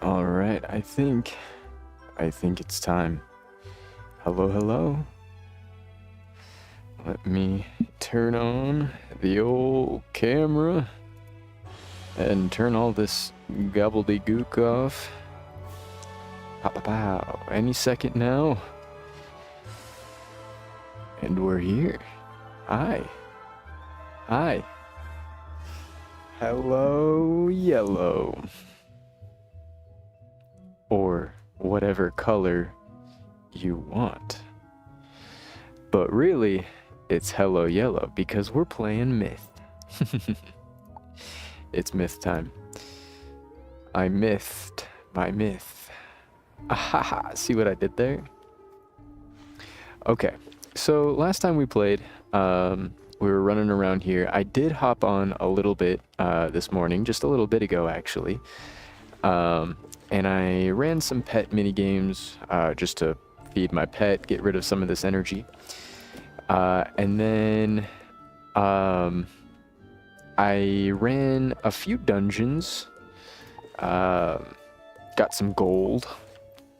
All right, I think it's time. Hello, hello. Let me turn on the old camera and turn all this gobbledygook off. Pow, pow, pow. Any second now. And we're here. Hi. Hi. Hello, yellow. Or whatever color you want. But really, it's hello yellow because we're playing Myth. It's Myth time. I mythed my myth. Ahaha, see what I did there? Okay, so last time we played, we were running around here. I did hop on a little bit this morning, just a little bit ago actually. And I ran some pet mini games just to feed my pet, get rid of some of this energy. And then I ran a few dungeons, got some gold,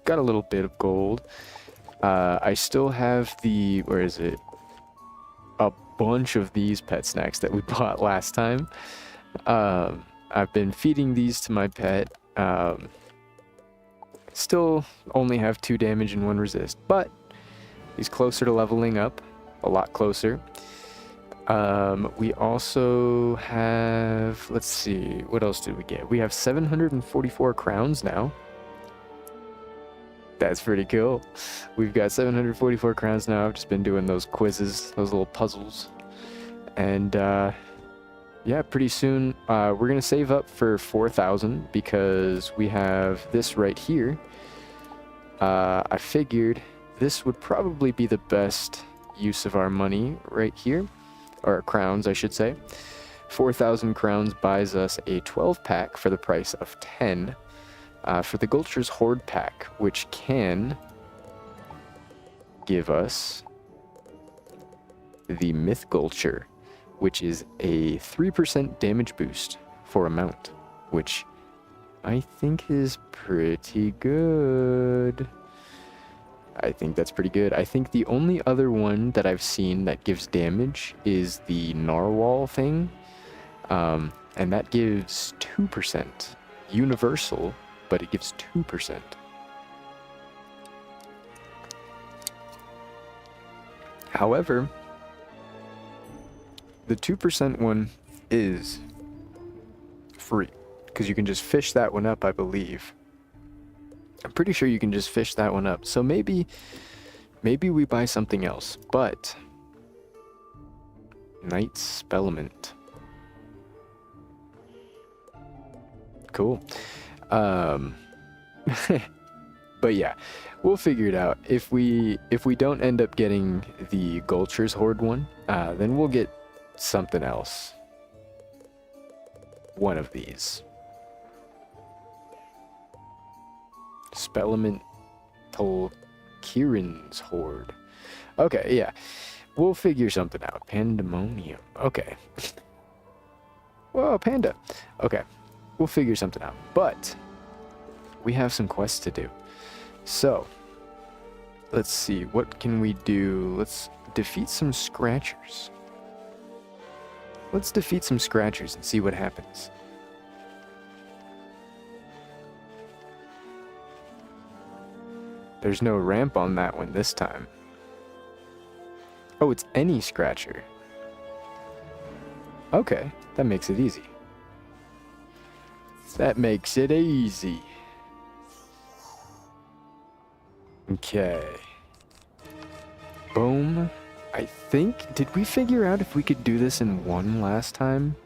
got a little bit of gold. I still have the, where is it? A bunch of these pet snacks that we bought last time. I've been feeding these to my pet. Still only have 2 damage and 1 resist, but he's closer to leveling up, a lot closer. We also have, let's see, what else did we get? We have 744 crowns now. That's pretty cool. We've got 744 crowns now. I've just been doing those quizzes, those little puzzles. And yeah, pretty soon we're going to save up for 4,000 because we have this right here. I figured this would probably be the best use of our money right here. Or crowns, I should say. 4,000 crowns buys us a 12-pack for the price of 10 for the Gulcher's Horde pack, which can give us the Myth Gulcher, which is a 3% damage boost for a mount, which I think is pretty good. I think that's pretty good. I think the only other one that I've seen that gives damage is the Narwhal thing. And that gives 2%. Universal, but it gives 2%. However, the 2% one is free, because you can just fish that one up, I believe. I'm pretty sure you can just fish that one up. So maybe we buy something else. But Knight's Spellament. Cool. But yeah, we'll figure it out. If we don't end up getting the Gulcher's Horde one, then we'll get something else. One of these. Spellament Tolkien's Horde. Okay, yeah. We'll figure something out. Pandemonium. Okay. Whoa, panda. Okay. We'll figure something out. But we have some quests to do. So, let's see. What can we do? Let's defeat some Scratchers. Let's defeat some Scratchers and see what happens. There's no ramp on that one this time. Oh, it's any Scratcher. Okay, that makes it easy. That makes it easy. Okay. Boom. I think, did we figure out if we could do this in one last time?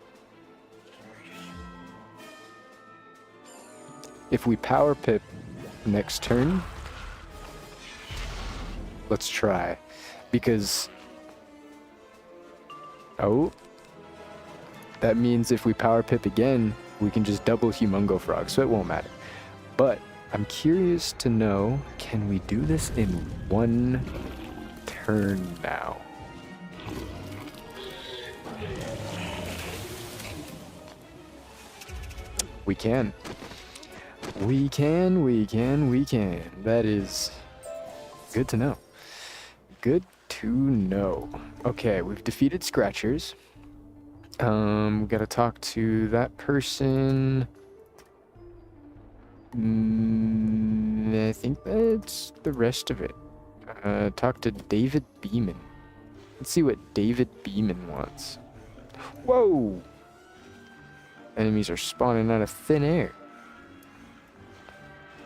If we power pip next turn, let's try. Because, oh, that means if we power pip again, we can just double Humongo Frog, so it won't matter. But I'm curious to know, can we do this in one turn now? We can. We can. That is good to know. Good to know. Okay, we've defeated Scratchers. We gotta talk to that person. I think that's the rest of it. Talk to David Beeman. Let's see what David Beeman wants. Whoa! Enemies are spawning out of thin air.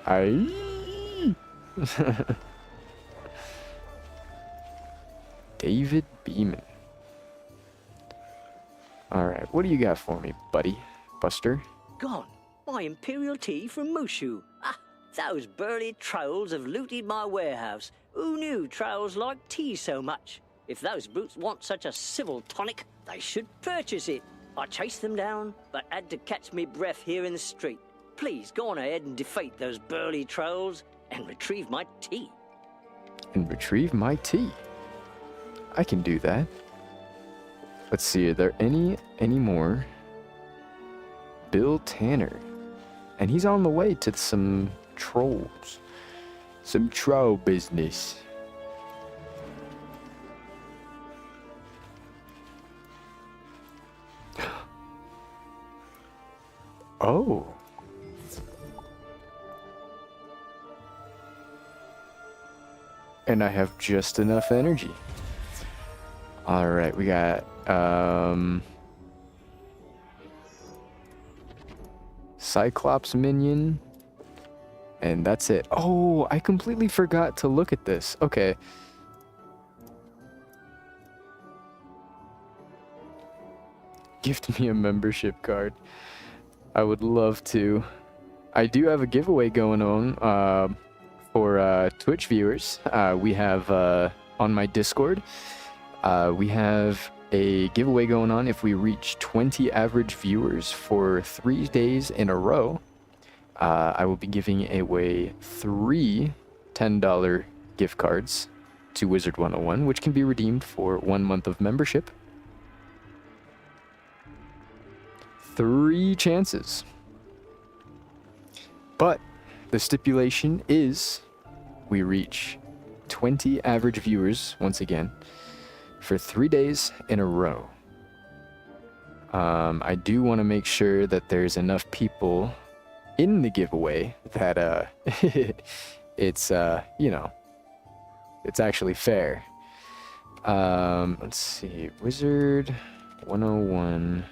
Aye. David Beeman. Alright, what do you got for me, buddy? Buster? Gone. My imperial tea from Mushu. Ah, those burly trolls have looted my warehouse. Who knew trolls liked tea so much? If those brutes want such a civil tonic, they should purchase it. I chased them down, but had to catch me breath here in the street. Please go on ahead and defeat those burly trolls and retrieve my tea. And retrieve my tea. I can do that. Let's see, are there any more? Bill Tanner. And he's on the way to some trolls. Some troll business. Oh. And I have just enough energy. Alright, we got Cyclops minion. And that's it. Oh, I completely forgot to look at this. Okay. Gift me a membership card. I would love to. I do have a giveaway going on for Twitch viewers. We have on my Discord, we have a giveaway going on if we reach 20 average viewers for 3 days in a row. I will be giving away 3 $10 gift cards to WIZARD100, which can be redeemed for 1 month of membership. 3 chances. But the stipulation is we reach 20 average viewers, once again, for 3 days in a row. I do want to make sure that there's enough people in the giveaway that it's you know, it's actually fair. Let's see, Wizard 101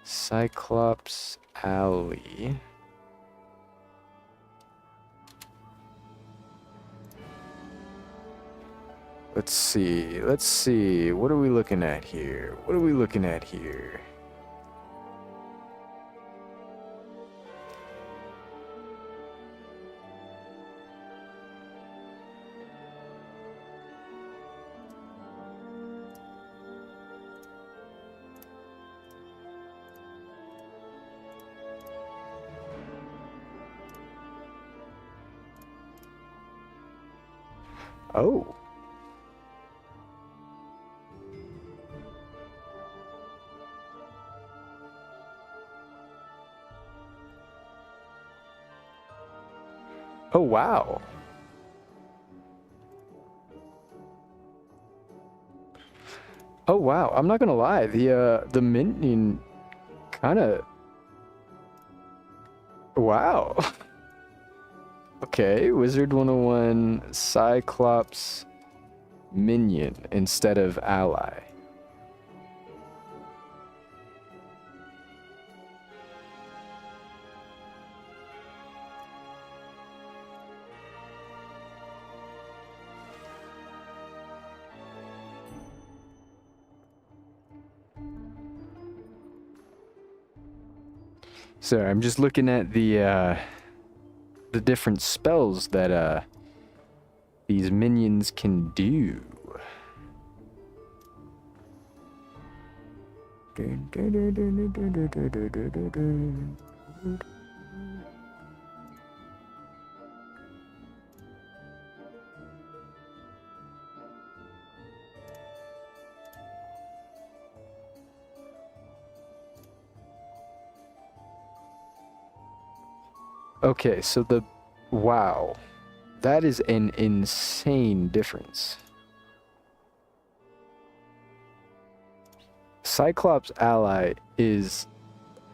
Cyclops Alley. Let's see, what are we looking at here? Oh. Oh, wow. Oh, wow. I'm not gonna lie. The minion kind of... Wow. Okay, Wizard 101 Cyclops minion instead of ally. Sorry, I'm just looking at the different spells that these minions can do. Okay, so the... Wow. That is an insane difference. Cyclops ally is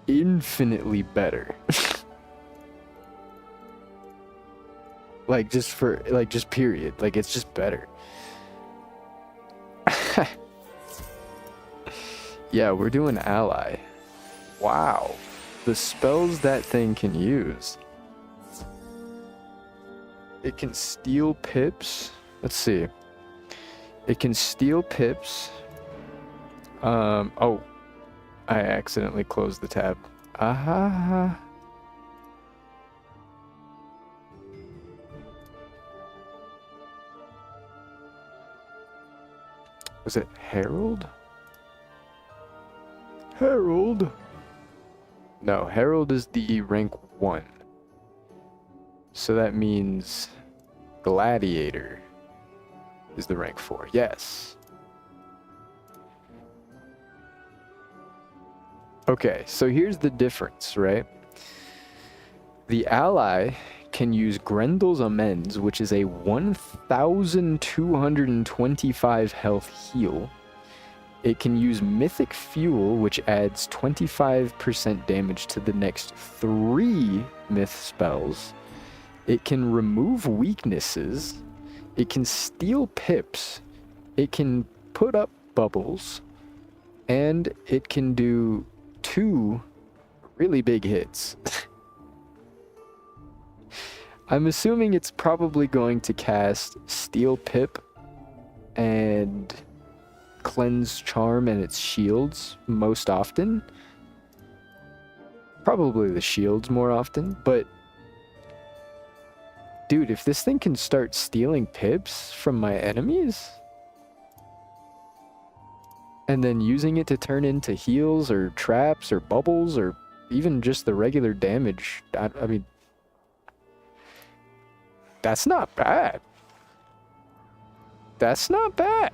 infinitely better. Like, just for... Like, just period. Like, it's just better. Yeah, we're doing ally. Wow. The spells that thing can use. It can steal pips. Let's see. It can steal pips. Oh. I accidentally closed the tab. Ah. Was it Herald? Herald? No, Herald is the rank 1. So that means Gladiator is the rank 4. Yes. Okay, so here's the difference, right? The ally can use Grendel's Amends, which is a 1,225 health heal. It can use Mythic Fuel, which adds 25% damage to the next 3 myth spells. It can remove weaknesses. It can steal pips. It can put up bubbles. And it can do 2 really big hits. I'm assuming it's probably going to cast Steel Pip and Cleanse Charm and its shields most often. Probably the shields more often, but dude, if this thing can start stealing pips from my enemies and then using it to turn into heals or traps or bubbles or even just the regular damage, I mean, that's not bad. That's not bad.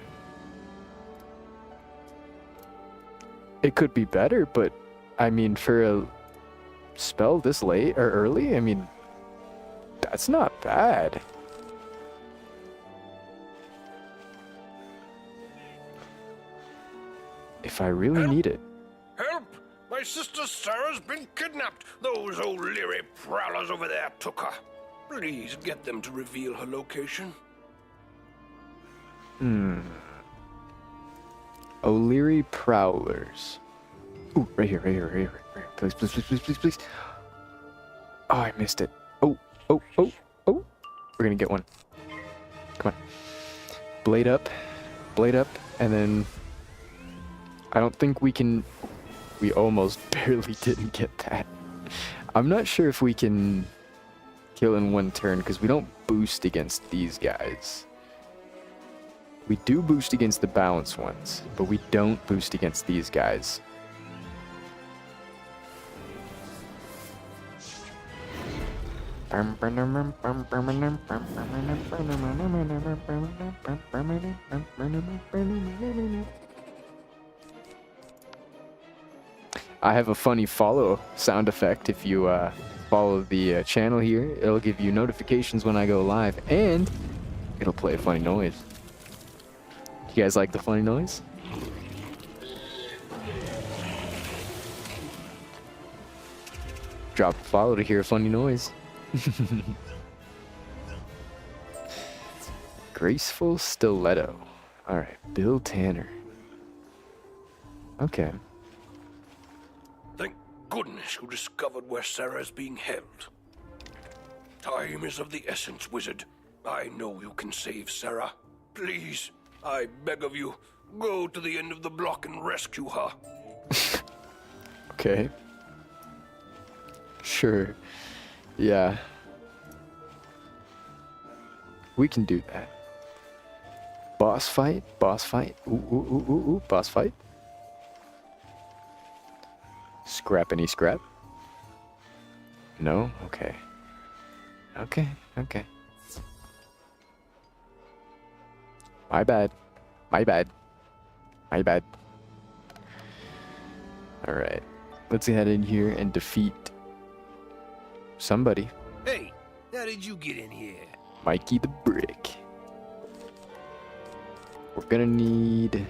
It could be better, but I mean, for a spell this late or early, I mean, that's not bad. If I really need it. Help! My sister Sarah's been kidnapped. Those O'Leary prowlers over there took her. Please get them to reveal her location. O'Leary Prowlers. Ooh, right here, right here, right here, right here. Please, please, please, please, please, please. Oh, I missed it. Oh. We're gonna get one. Come on. Blade up, and then... I don't think we can... We almost barely didn't get that. I'm not sure if we can kill in one turn, because we don't boost against these guys. We do boost against the balanced ones, but we don't boost against these guys. I have a funny follow sound effect. If you follow the channel here, it'll give you notifications when I go live, and it'll play a funny noise. You guys like the funny noise? Drop a follow to hear a funny noise. Graceful Stiletto. Alright, Bill Tanner. Okay. Thank goodness you discovered where Sarah's being held. Time is of the essence, Wizard. I know you can save Sarah. Please, I beg of you, go to the end of the block and rescue her. Okay. Sure. Yeah. We can do that. Boss fight? Ooh, boss fight. Scrappity scrap? No? Okay. Okay. My bad. Alright. Let's head in here and defeat somebody. How did you get in here? Mikey the Brick. We're gonna need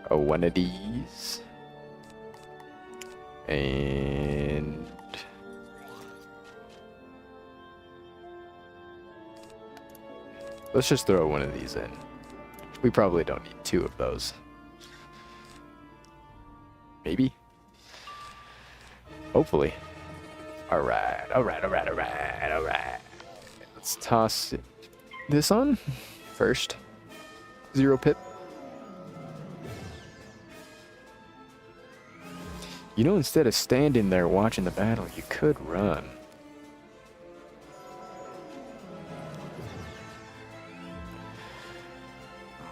one of these. And let's just throw one of these in. We probably don't need two of those. Maybe. Hopefully. Alright. Let's toss this on first. 0 pip. You know, instead of standing there watching the battle, you could run.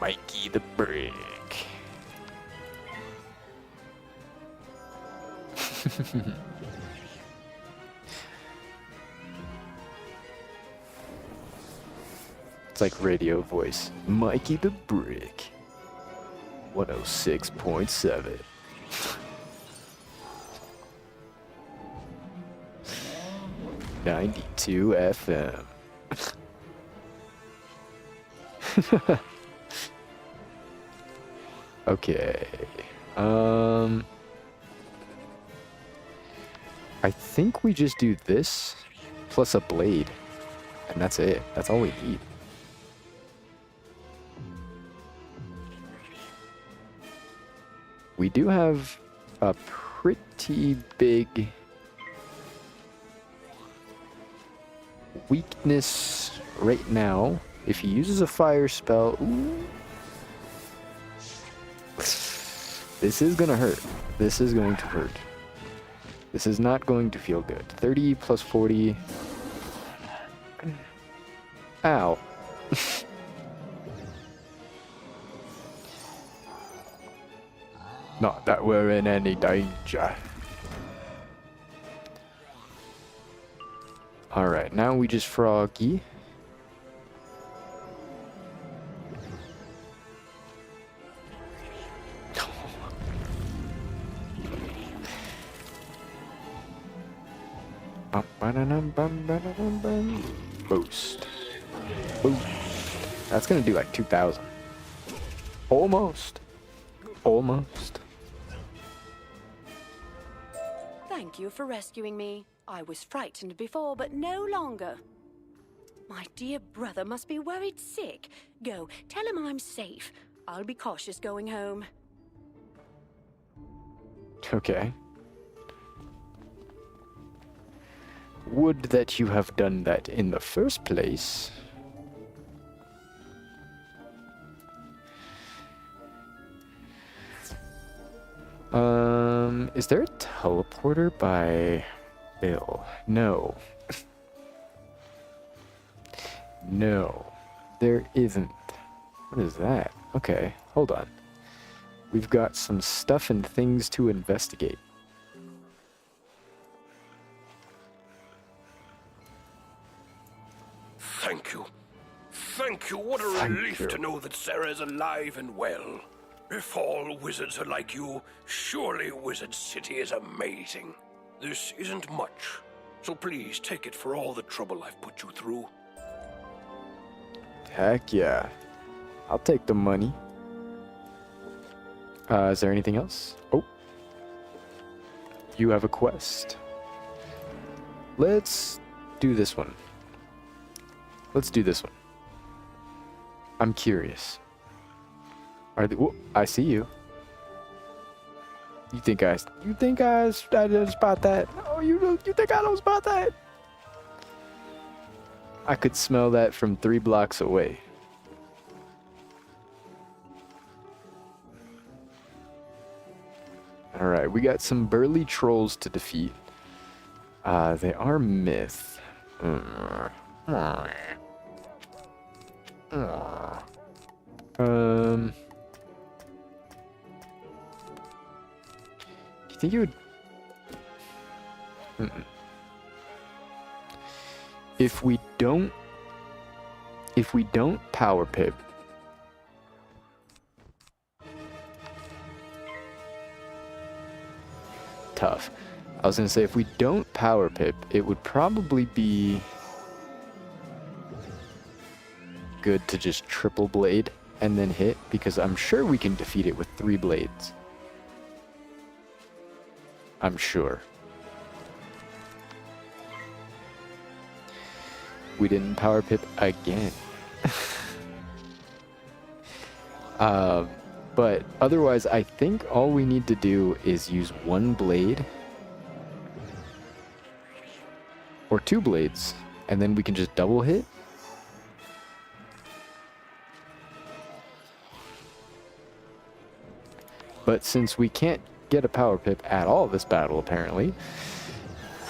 Mikey the Brick. It's like radio voice. Mikey the Brick. 106.7. '92 FM. Okay. I think we just do this plus a blade, and that's it. That's all we need. We do have a pretty big weakness right now. If he uses a fire spell, ooh, this is gonna hurt. This is going to hurt. This is not going to feel good. 30 plus 40. Ow. Not that we're in any danger. Alright, now we just froggy. Boost. Boost. That's gonna do like 2,000. Almost. Almost. Thank you for rescuing me. I was frightened before, but no longer. My dear brother must be worried sick. Go, tell him I'm safe. I'll be cautious going home. Okay. Would that you have done that in the first place. Is there a teleporter by Bill? No. No, there isn't. What is that? Okay, hold on. We've got some stuff and things to investigate. Thank you. Thank you. What a relief to know that Sarah is alive and well. If all wizards are like you, surely Wizard City is amazing. This isn't much, so please take it for all the trouble I've put you through. Heck yeah. I'll take the money. Is there anything else? Oh. You have a quest. Let's do this one. Let's do this one. I'm curious. Are they, whoa, I see you. You think I didn't spot that? Oh, you think I don't spot that? I could smell that from 3 blocks away. Alright, we got some burly trolls to defeat. They are myth. Do you think you would... If we don't power pip, tough. I was gonna say if we don't power pip, it would probably be good to just triple blade and then hit, because I'm sure we can defeat it with 3 blades. I'm sure. We didn't power pip again. But otherwise, I think all we need to do is use 1 blade or 2 blades, and then we can just double hit. But since we can't get a power pip at all this battle, apparently,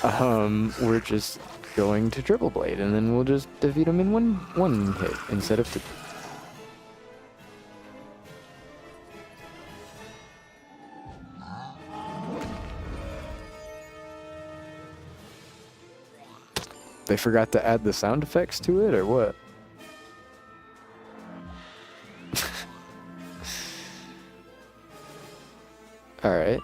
we're just going to triple blade, and then we'll just defeat him in one hit instead of 2. They forgot to add the sound effects to it, or what? Alright.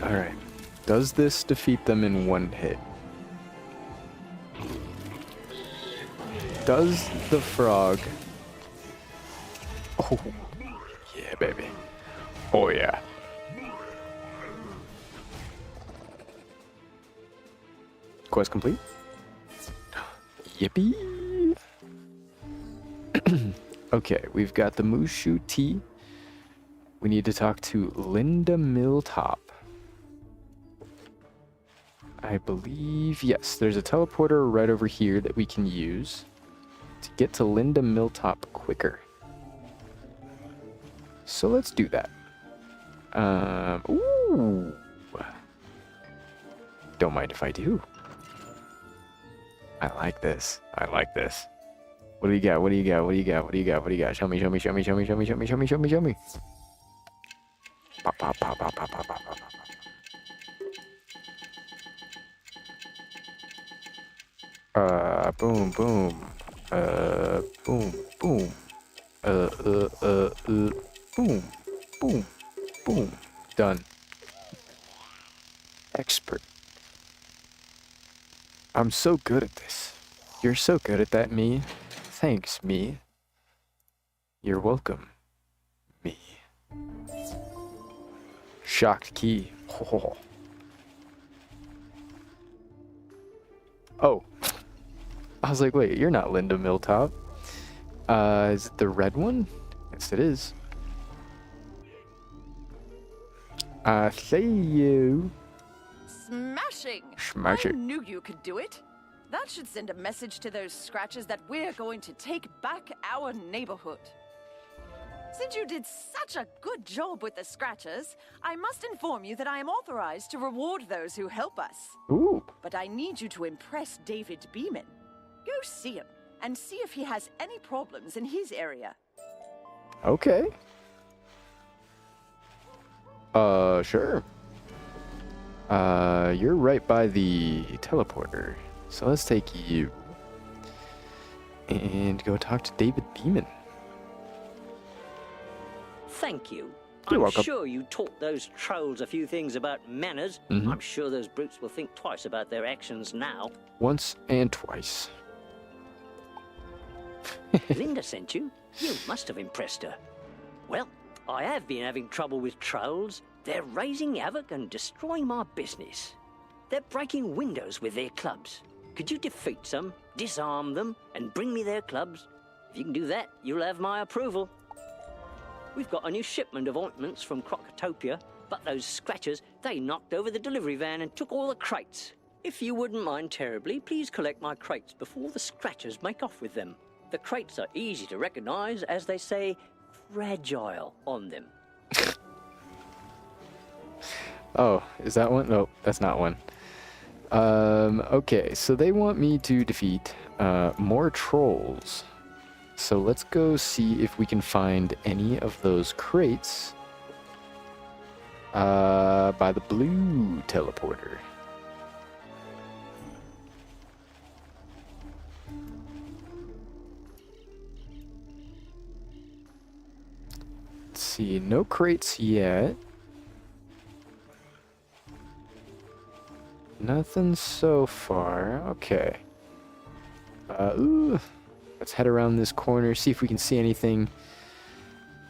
Alright. Does this defeat them in 1 hit? Does the frog... Oh, yeah, baby. Oh, yeah. Quest complete? Yippee! Okay, we've got the Mushu Tea. We need to talk to Linda Milltop. I believe, yes, there's a teleporter right over here that we can use to get to Linda Milltop quicker. So let's do that. Ooh. Don't mind if I do. I like this. I like this. What do you got? What do you got? What do you got? What do you got? What do you got? Show me, show me, show me, show me, show me, show me, show me, show me, show me. Pop, pop, pop, pop, pop, pop, pop, pop, pop. Boom, boom. Boom, boom. Boom, boom, boom. Done. Expert. I'm so good at this. You're so good at that, me. Thanks, me. You're welcome, me. Shocked key. Oh. I was like, wait, you're not Linda Milltop. Is it the red one? Yes, it is. I see you. Smashing! Smash I it. knew you could do it. That should send a message to those scratchers that we're going to take back our neighborhood. Since you did such a good job with the scratchers, I must inform you that I am authorized to reward those who help us. Ooh. But I need you to impress David Beeman. Go see him and see if he has any problems in his area. Okay. Sure. You're right by the teleporter. So let's take you and go talk to David Beeman. Thank you. You're I'm welcome. sure you taught those trolls a few things about manners. Mhm. I'm sure those brutes will think twice about their actions now. Once and twice. Linda sent you. You must have impressed her. Well, I have been having trouble with trolls. They're raising havoc and destroying my business. They're breaking windows with their clubs. Could you defeat some, disarm them, and bring me their clubs? If you can do that, you'll have my approval. We've got a new shipment of ointments from Crocotopia, but those scratchers, they knocked over the delivery van and took all the crates. If you wouldn't mind terribly, please collect my crates before the scratchers make off with them. The crates are easy to recognize, as they say, fragile on them. Oh, is that one? No, that's not one. Okay, so they want me to defeat more trolls. So let's go see if we can find any of those crates by the blue teleporter. Let's see, no crates yet. Nothing so far. Okay. Ooh. Let's head around this corner, see if we can see anything.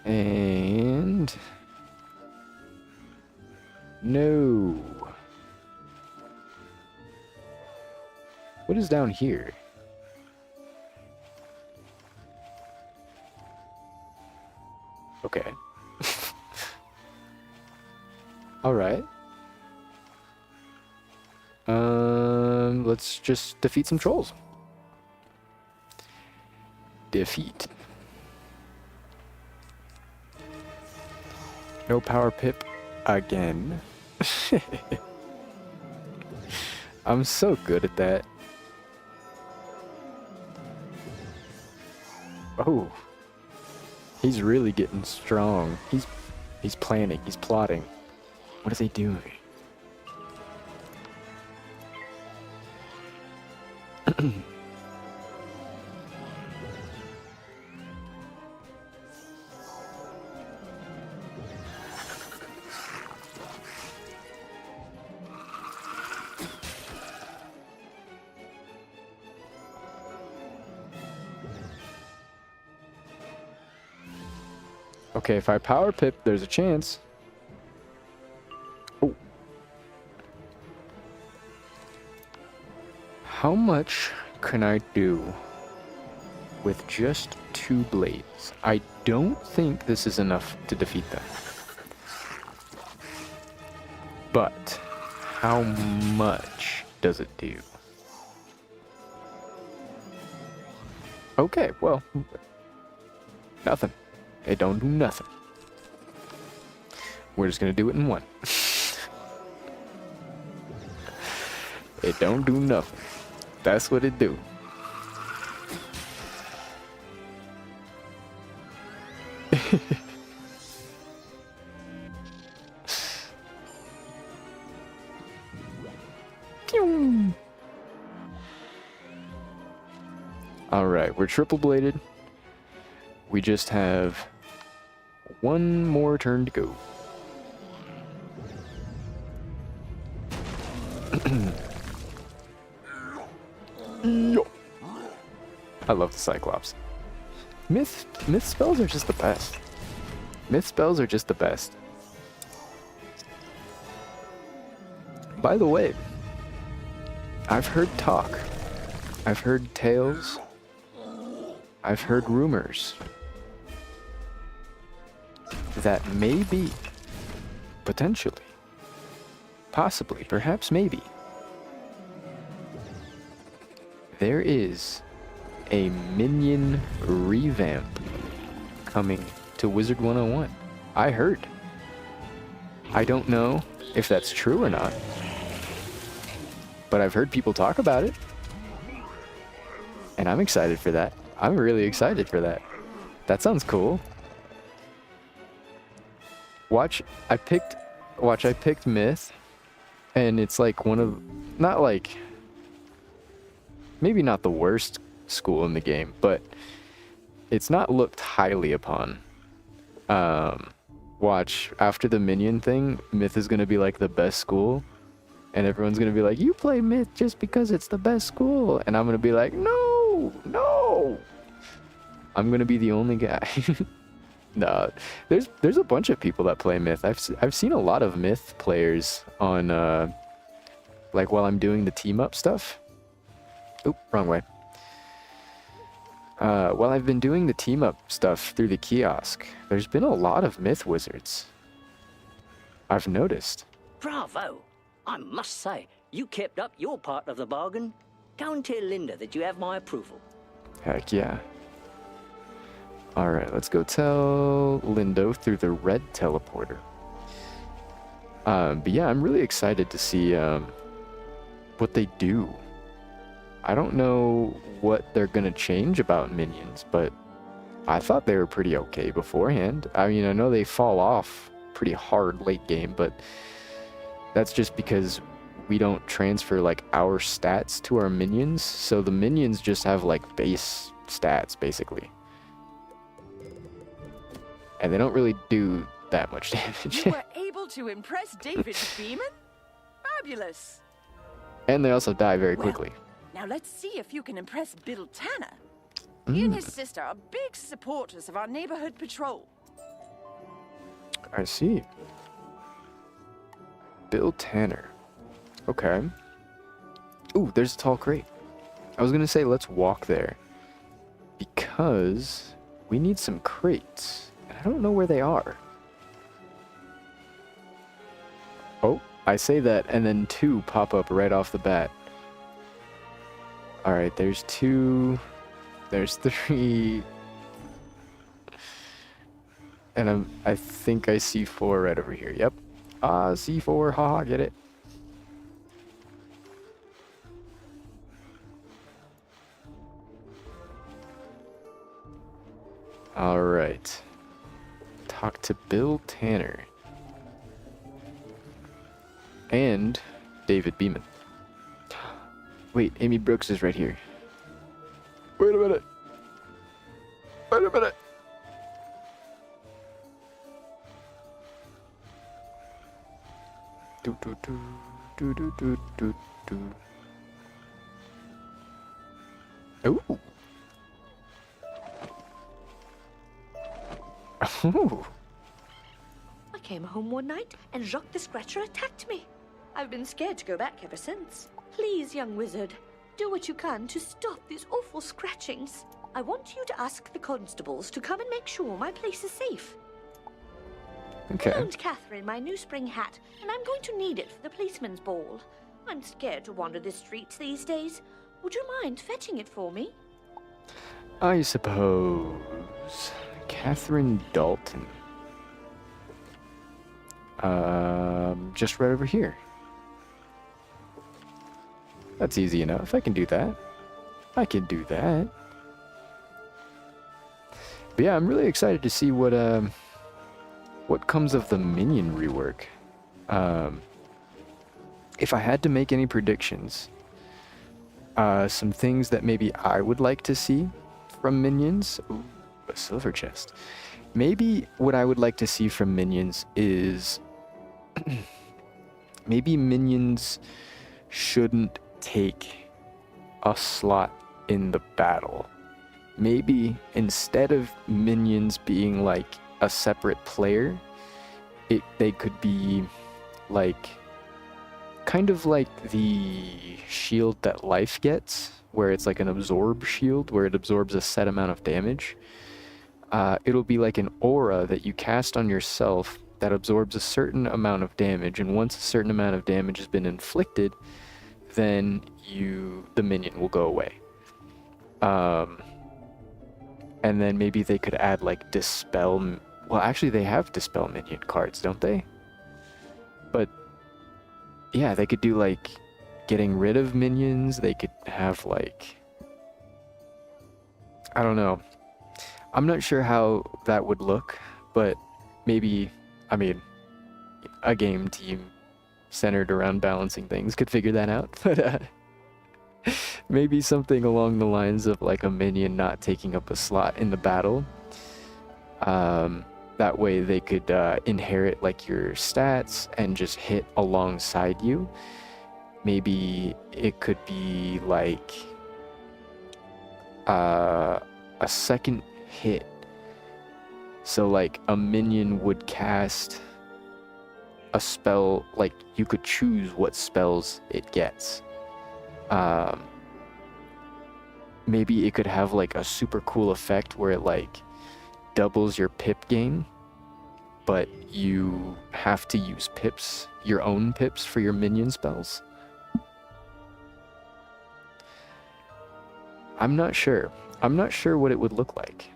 And... no. What is down here? Okay. Alright. Let's just defeat some trolls. Defeat. No power pip again. I'm so good at that. Oh. He's really getting strong. He's planning, he's plotting. What is he doing? Okay, if I power pip, there's a chance. Oh. How much can I do with just 2 blades? I don't think this is enough to defeat them. But how much does it do? Okay, well, nothing. It don't do nothing. We're just gonna do it in 1. It don't do nothing. That's what it do. Alright, we're triple bladed. We just have 1 more turn to go. I love the Cyclops. Myth spells are just the best. Myth spells are just the best. By the way, I've heard talk. I've heard tales. I've heard rumors that maybe, potentially, possibly, perhaps maybe, there is a minion revamp coming to Wizard 101. I heard. I don't know if that's true or not, but I've heard people talk about it, and I'm excited for that. I'm really excited for that. That sounds cool. Watch, I picked Myth, and it's like one of, not like, maybe not the worst school in the game, but it's not looked highly upon. Watch, after the minion thing, Myth is gonna be like the best school, and everyone's gonna be like, you play Myth just because it's the best school, and I'm gonna be like, no, I'm gonna be the only guy. Nah, there's a bunch of people that play Myth. I've seen a lot of Myth players on like while I'm doing the team up stuff. Oop, wrong way. While I've been doing the team up stuff through the kiosk, there's been a lot of Myth wizards. I've noticed. Bravo! I must say, you kept up your part of the bargain. Go and tell Linda that you have my approval. Heck yeah. Alright, let's go tell Lindo through the red teleporter. But yeah, I'm really excited to see what they do. I don't know what they're gonna change about minions, but I thought they were pretty okay beforehand. I mean, I know they fall off pretty hard late game, but that's just because we don't transfer like our stats to our minions, so the minions just have like base stats basically. And they don't really do that much damage. You were able to impress David Beeman? Fabulous. And they also die very Well, quickly. Now let's see if you can impress Bill Tanner. He and his sister are big supporters of our neighborhood patrol. I see. Bill Tanner. Okay. Ooh, there's a tall crate. I was gonna say let's walk there, because we need some crates. And I don't know where they are. Oh, I say that and then 2 pop up right off the bat. Alright, there's 2. There's 3. And I think I see 4 right over here. Yep. C4, haha, get it. Alright. Talk to Bill Tanner. And David Beeman. Wait, Amy Brooks is right here. Wait a minute. Wait a minute. Do do do do do do do do. Ooh. Ooh. I came home one night and Jacques the Scratcher attacked me. I've been scared to go back ever since. Please, young wizard, do what you can to stop these awful scratchings. I want you to ask the constables to come and make sure my place is safe. Okay. I loaned Catherine my new spring hat, and I'm going to need it for the policeman's ball. I'm scared to wander the streets these days. Would you mind fetching it for me? I suppose. Catherine Dalton. Just right over here. That's easy enough. I can do that. I can do that. But yeah, I'm really excited to see what comes of the minion rework. If I had to make any predictions, some things that maybe I would like to see from minions. Ooh, a silver chest. Maybe what I would like to see from minions is maybe minions shouldn't take a slot in the battle. Maybe instead of minions being like a separate player, they could be like kind of like the shield that life gets, where it's like an absorb shield where it absorbs a set amount of damage. It'll be like an aura that you cast on yourself that absorbs a certain amount of damage, and once a certain amount of damage has been inflicted, then the minion will go away. And then maybe they could add like dispel. Well, actually they have dispel minion cards, don't they? But yeah, they could do like getting rid of minions. They could have like, I don't know. I'm not sure how that would look, but maybe, I mean, a game team centered around balancing things could figure that out. But maybe something along the lines of like a minion not taking up a slot in the battle. That way they could inherit like your stats and just hit alongside you. Maybe it could be like a second hit. So like a minion would cast a spell, like you could choose what spells it gets. Maybe it could have like a super cool effect where it like doubles your pip gain, but you have to use pips, your own pips for your minion spells. I'm not sure. I'm not sure what it would look like,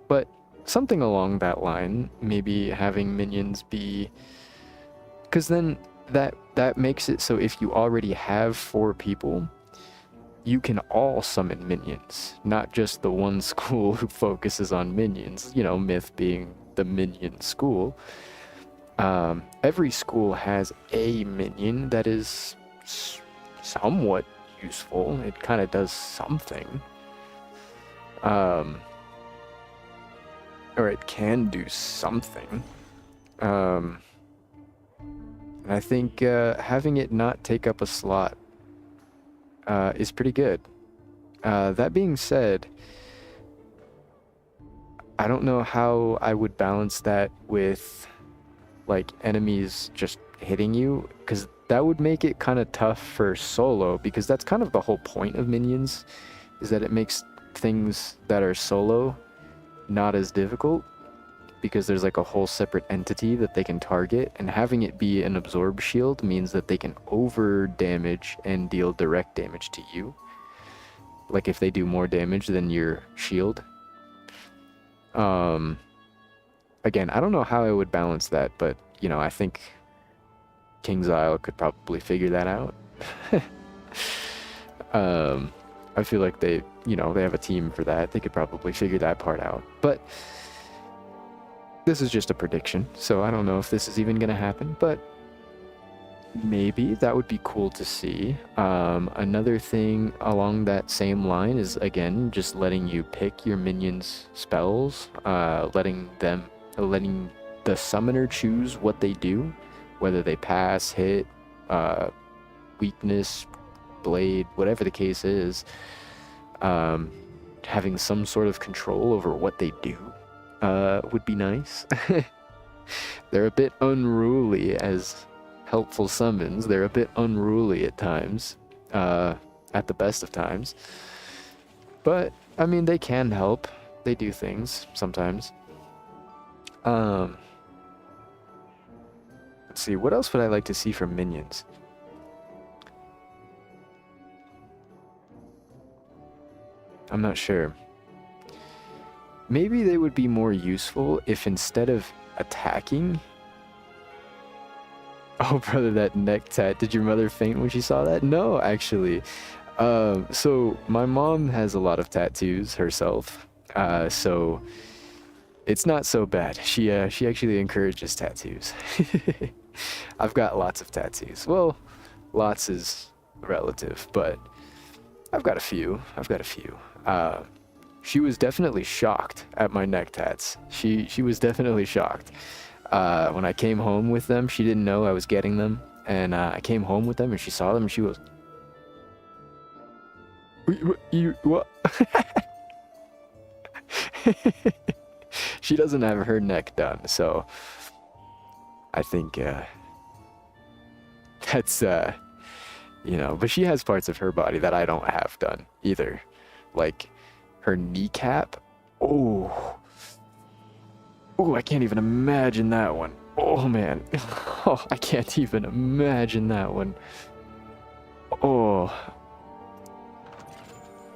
but something along that line, maybe having minions be, because then that that makes it so if you already have 4 people, you can all summon minions, not just the one school who focuses on minions, you know, Myth being the minion school. Every school has a minion that is somewhat useful. It kind of does something. Or it can do something. And I think having it not take up a slot is pretty good. That being said, I don't know how I would balance that with like enemies just hitting you, because that would make it kind of tough for solo, because that's kind of the whole point of minions, is that it makes things that are solo not as difficult, because there's like a whole separate entity that they can target, and having it be an absorb shield means that they can over damage and deal direct damage to you. Like if they do more damage than your shield. Again, I don't know how I would balance that, but you know, I think King's Isle could probably figure that out. I feel like they, you know, they have a team for that. They could probably figure that part out. But this is just a prediction, so I don't know if this is even going to happen, but maybe that would be cool to see. Another thing along that same line is, again, just letting you pick your minions' spells, letting the summoner choose what they do, whether they pass, hit, weakness, blade, whatever the case is. Having some sort of control over what they do would be nice. They're a bit unruly as helpful summons. They're a bit unruly at times, at the best of times. But, I mean, they can help. They do things sometimes. Let's see, what else would I like to see from minions? I'm not sure. Maybe they would be more useful if instead of attacking... Oh, brother, that neck tat. Did your mother faint when she saw that? No, actually. So my mom has a lot of tattoos herself. So it's not so bad. She actually encourages tattoos. I've got lots of tattoos. Well, lots is relative, but I've got a few. She was definitely shocked at my neck tats. She was definitely shocked. When I came home with them, she didn't know I was getting them, and I came home with them and she saw them and she goes, You what? She doesn't have her neck done, so I think that's you know, but she has parts of her body that I don't have done either, like her kneecap. Oh, I can't even imagine that one. Oh man, oh, I can't even imagine that one. Oh,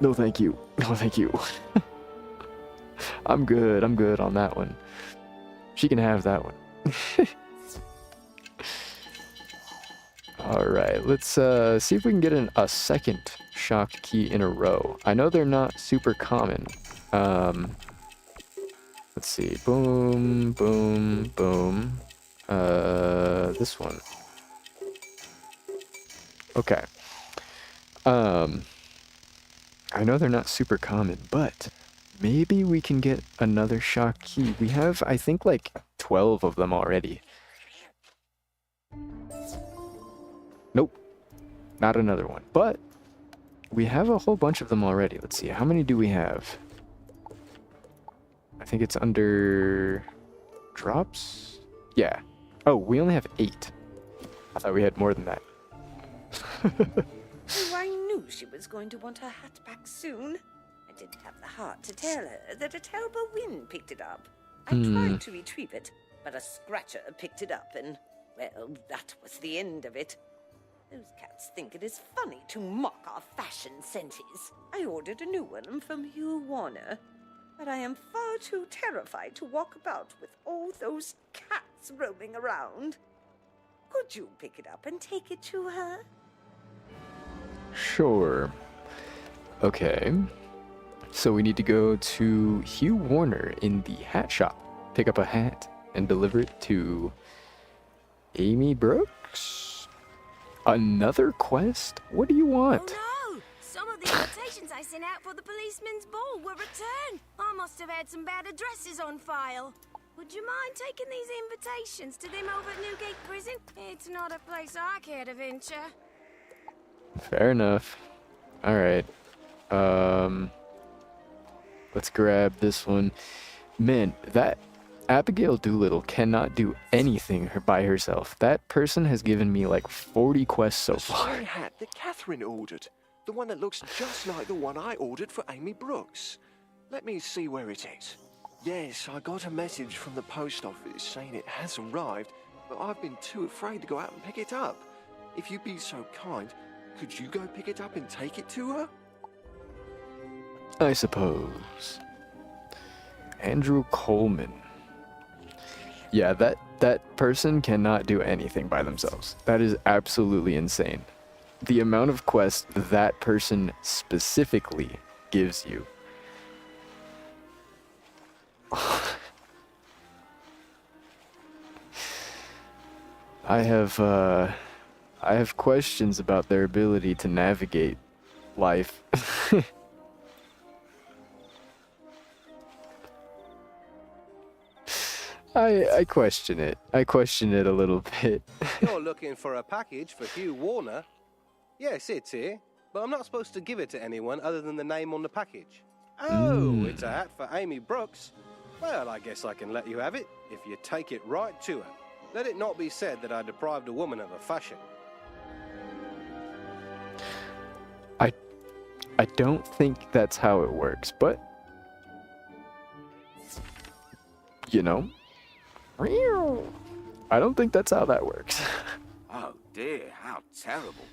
no thank you, no thank you. I'm good on that one. She can have that one. Alright, let's see if we can get a second shock key in a row. I know they're not super common. Let's see. Boom, boom, boom. This one. Okay. I know they're not super common, but maybe we can get another shock key. We have, I think, like 12 of them already. Nope. Not another one. But we have a whole bunch of them already. Let's see. How many do we have? I think it's under drops? Yeah. Oh, we only have 8. I thought we had more than that. Oh, I knew she was going to want her hat back soon. I didn't have the heart to tell her that a terrible wind picked it up. I tried to retrieve it, but a scratcher picked it up and, well, that was the end of it. Those cats think it is funny to mock our fashion senses. I ordered a new one from Hugh Warner, but I am far too terrified to walk about with all those cats roaming around. Could you pick it up and take it to her? Sure. Okay. So we need to go to Hugh Warner in the hat shop, pick up a hat, and deliver it to Amy Brooks. Another quest? What do you want? Oh no! Some of the invitations I sent out for the policeman's ball were returned. I must have had some bad addresses on file. Would you mind taking these invitations to them over at Newgate Prison? It's not a place I care to venture. Fair enough. Alright. Let's grab this one. Man, that Abigail Doolittle cannot do anything by herself. That person has given me like 40 quests so The far. stray hat that Catherine ordered. The one that looks just like the one I ordered for Amy Brooks. Let me see where it is. Yes, I got a message from the post office saying it has arrived, but I've been too afraid to go out and pick it up. If you'd be so kind, could you go pick it up and take it to her? I suppose. Andrew Coleman. Yeah, that person cannot do anything by themselves. That is absolutely insane. The amount of quests that person specifically gives you. I have questions about their ability to navigate life. I question it. I question it a little bit. You're looking for a package for Hugh Warner? Yes, it's here, but I'm not supposed to give it to anyone other than the name on the package. Oh, it's a hat for Amy Brooks. Well, I guess I can let you have it if you take it right to her. Let it not be said that I deprived a woman of a fashion. I don't think that's how it works, but you know, I don't think that's how that works. Oh dear, how terrible.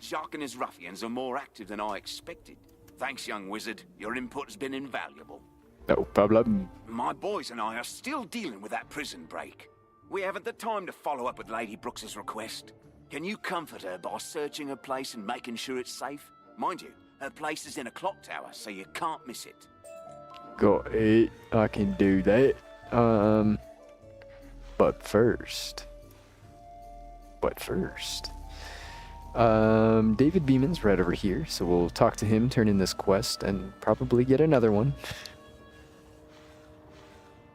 Jacques and his ruffians are more active than I expected. Thanks, young wizard. Your input has been invaluable. No problem. My boys and I are still dealing with that prison break. We haven't the time to follow up with Lady Brooks's request. Can you comfort her by searching her place and making sure it's safe? Mind you, her place is in a clock tower, so you can't miss it. Got it. I can do that. But first, David Beeman's right over here, so we'll talk to him, turn in this quest, and probably get another one.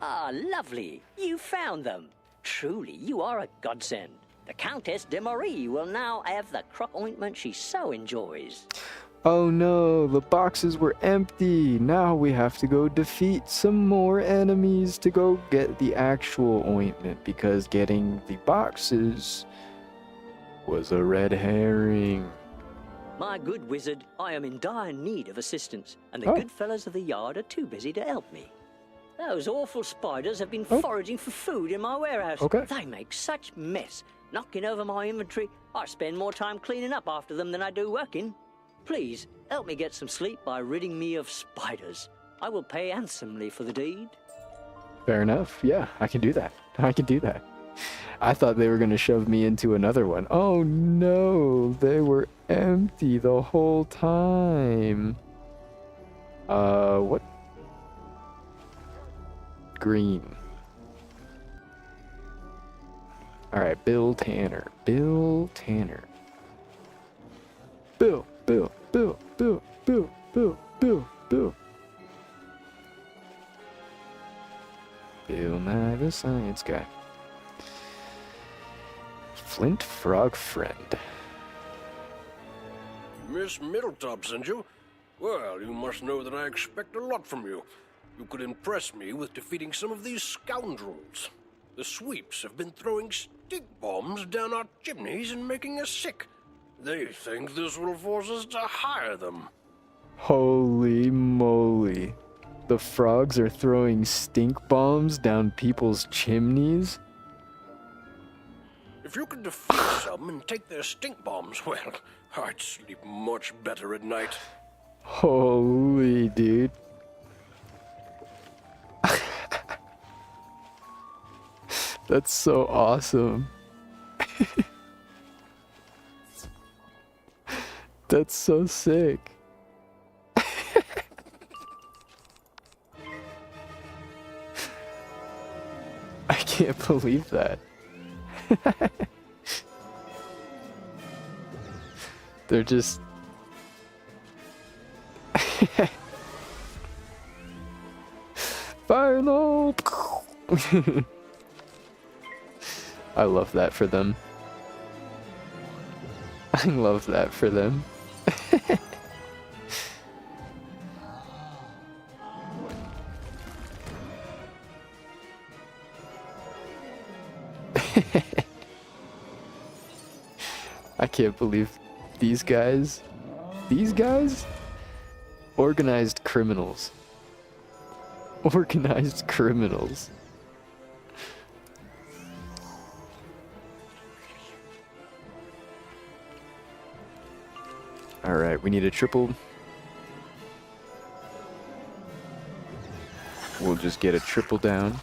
Ah, lovely. You found them. Truly, you are a godsend. The Countess de Marie will now have the crock ointment she so enjoys. Oh no, the boxes were empty. Now we have to go defeat some more enemies to go get the actual ointment, because getting the boxes was a red herring. My good wizard, I am in dire need of assistance, and the good fellows of the yard are too busy to help me. Those awful spiders have been foraging for food in my warehouse. They make such mess, knocking over my inventory. I spend more time cleaning up after them than I do working. Please, help me get some sleep by ridding me of spiders. I will pay handsomely for the deed. Fair enough. Yeah, I can do that. I thought they were going to shove me into another one. Oh no, they were empty the whole time. What? Green. Alright, Bill Tanner. Bill. Bill Nye the Science Guy. Flint Frog Friend. Miss Middletop sent you? Well, you must know that I expect a lot from you. You could impress me with defeating some of these scoundrels. The sweeps have been throwing stink bombs down our chimneys and making us sick. They think this will force us to hire them. Holy moly. The frogs are throwing stink bombs down people's chimneys? If you could defeat some and take their stink bombs, well, I'd sleep much better at night. Holy dude. That's so awesome. That's so sick. I can't believe that. They're just... Final! I love that for them. I love that for them. I can't believe these guys, organized criminals. Organized criminals. Alright, we need a triple. We'll just get a triple down.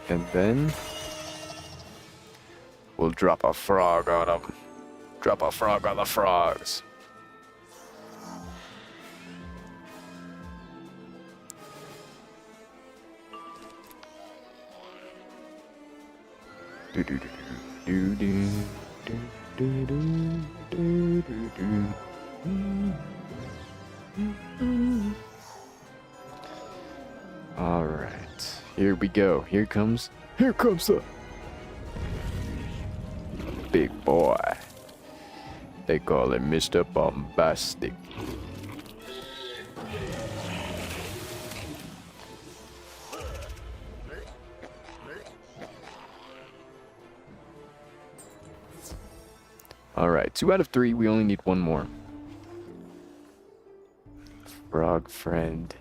And then we'll drop a frog on them. Drop a frog on the frogs. Do do do do do do do do do do. All right, here we go. Here comes the big boy. They call him Mr. Bombastic. Alright, 2 out of 3. We only need one more. Frog friend.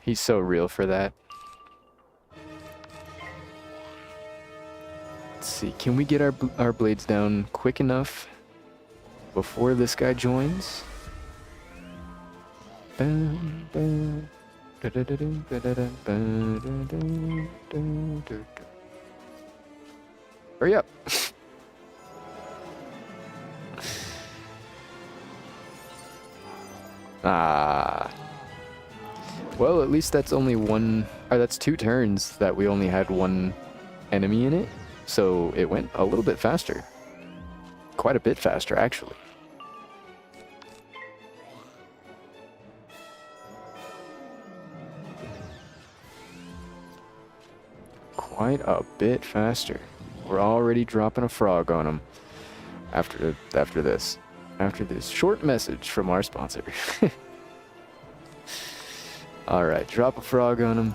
He's so real for that. Let's see, can we get our blades down quick enough before this guy joins? Bum, bum. Hurry up. Ah. Well, at least that's only one, or that's 2 turns that we only had one enemy in it. So it went a little bit faster. Quite a bit faster, actually. Quite a bit faster. We're already dropping a frog on him after this short message from our sponsor. All right, drop a frog on him.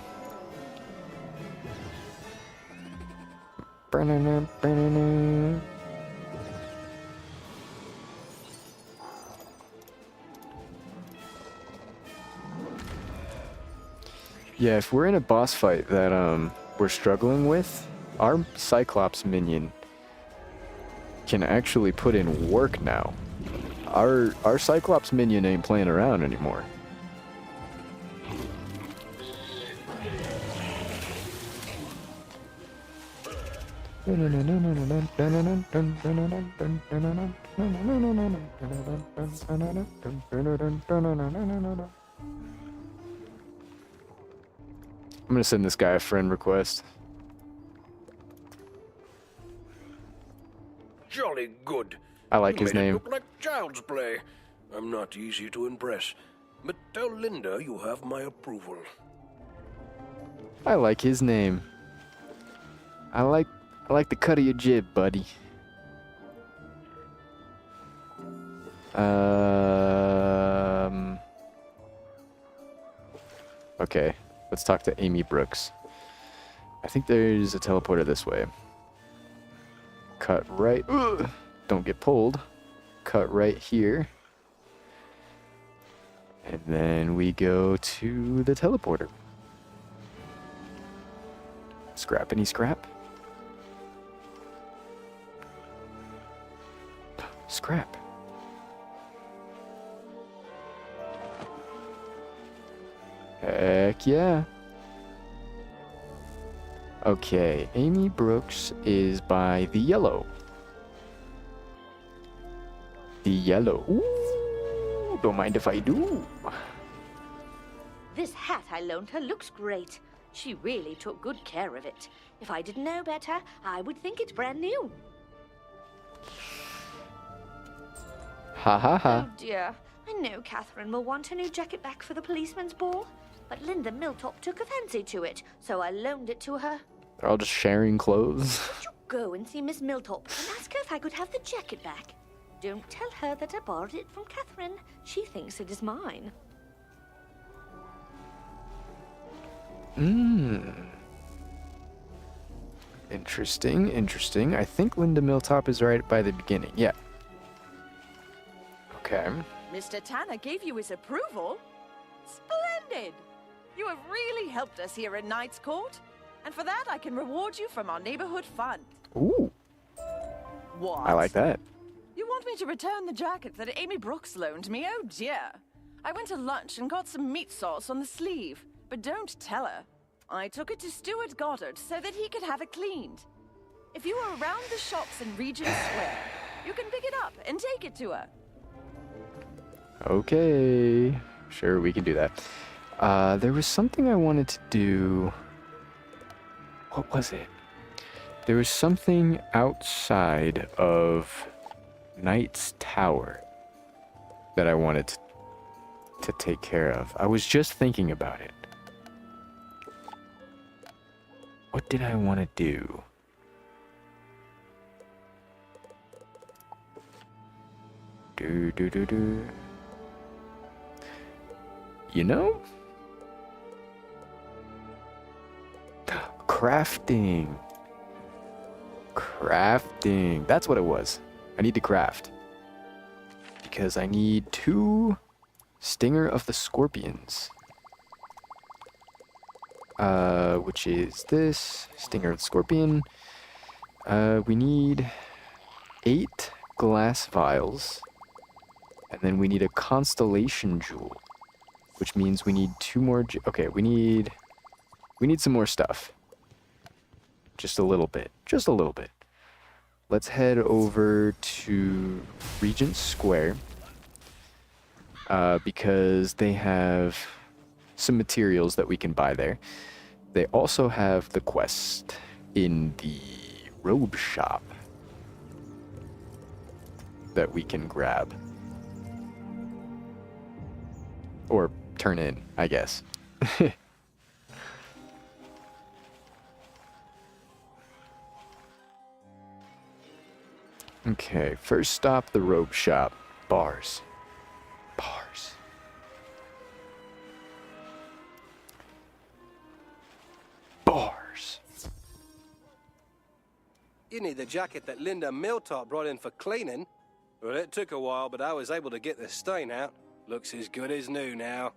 Yeah, if we're in a boss fight that we're struggling with, our Cyclops minion can actually put in work now. Our Cyclops minion ain't playing around anymore. I'm gonna send this guy a friend request. Jolly good. I like You his made it name. look like child's play. I'm not easy to impress, but tell Linda you have my approval. I like his name. I like the cut of your jib, buddy. Okay, let's talk to Amy Brooks. I think there's a teleporter this way. Cut right. Ugh, don't get pulled. Cut right here. And then we go to the teleporter. Scrappity scrap. Scrap. Heck yeah. Okay, Amy Brooks is by the yellow. The yellow. Ooh, don't mind if I do. This hat I loaned her looks great. She really took good care of it. If I didn't know better, I would think it's brand new. Ha ha ha. Oh dear. I know Catherine will want her new jacket back for the policeman's ball, but Linda Miltop took a fancy to it, so I loaned it to her. They're all just sharing clothes. Would you go and see Miss Miltop and ask her if I could have the jacket back? Don't tell her that I borrowed it from Catherine. She thinks it is mine. Interesting, interesting. I think Linda Miltop is right by the beginning. Yeah. Okay. Mr. Tanner gave you his approval? Splendid! You have really helped us here in Knight's Court. And for that, I can reward you from our neighborhood fund. Ooh. What? I like that. You want me to return the jacket that Amy Brooks loaned me? Oh dear. I went to lunch and got some meat sauce on the sleeve. But don't tell her. I took it to Stuart Goddard so that he could have it cleaned. If you are around the shops in Regent Square, you can pick it up and take it to her. Okay. Sure, we can do that. There was something I wanted to do. What was it? There was something outside of Knight's Tower that I wanted to take care of. I was just thinking about it. What did I want to do? You know? Crafting. Crafting. That's what it was. I need to craft. Because I need 2 Stinger of the Scorpions. Which is this. Stinger of the Scorpion. We need 8 glass vials. And then we need a constellation jewel. Which means we need 2 more... Okay, we need some more stuff. Just a little bit. Just a little bit. Let's head over to Regent Square. Because they have some materials that we can buy there. They also have the quest in the robe shop that we can grab. Or turn in, I guess. Okay, first stop, the robe shop. Bars. Bars. Bars. You need the jacket that Linda Miltop brought in for cleaning. Well, it took a while, but I was able to get the stain out. Looks as good as new now.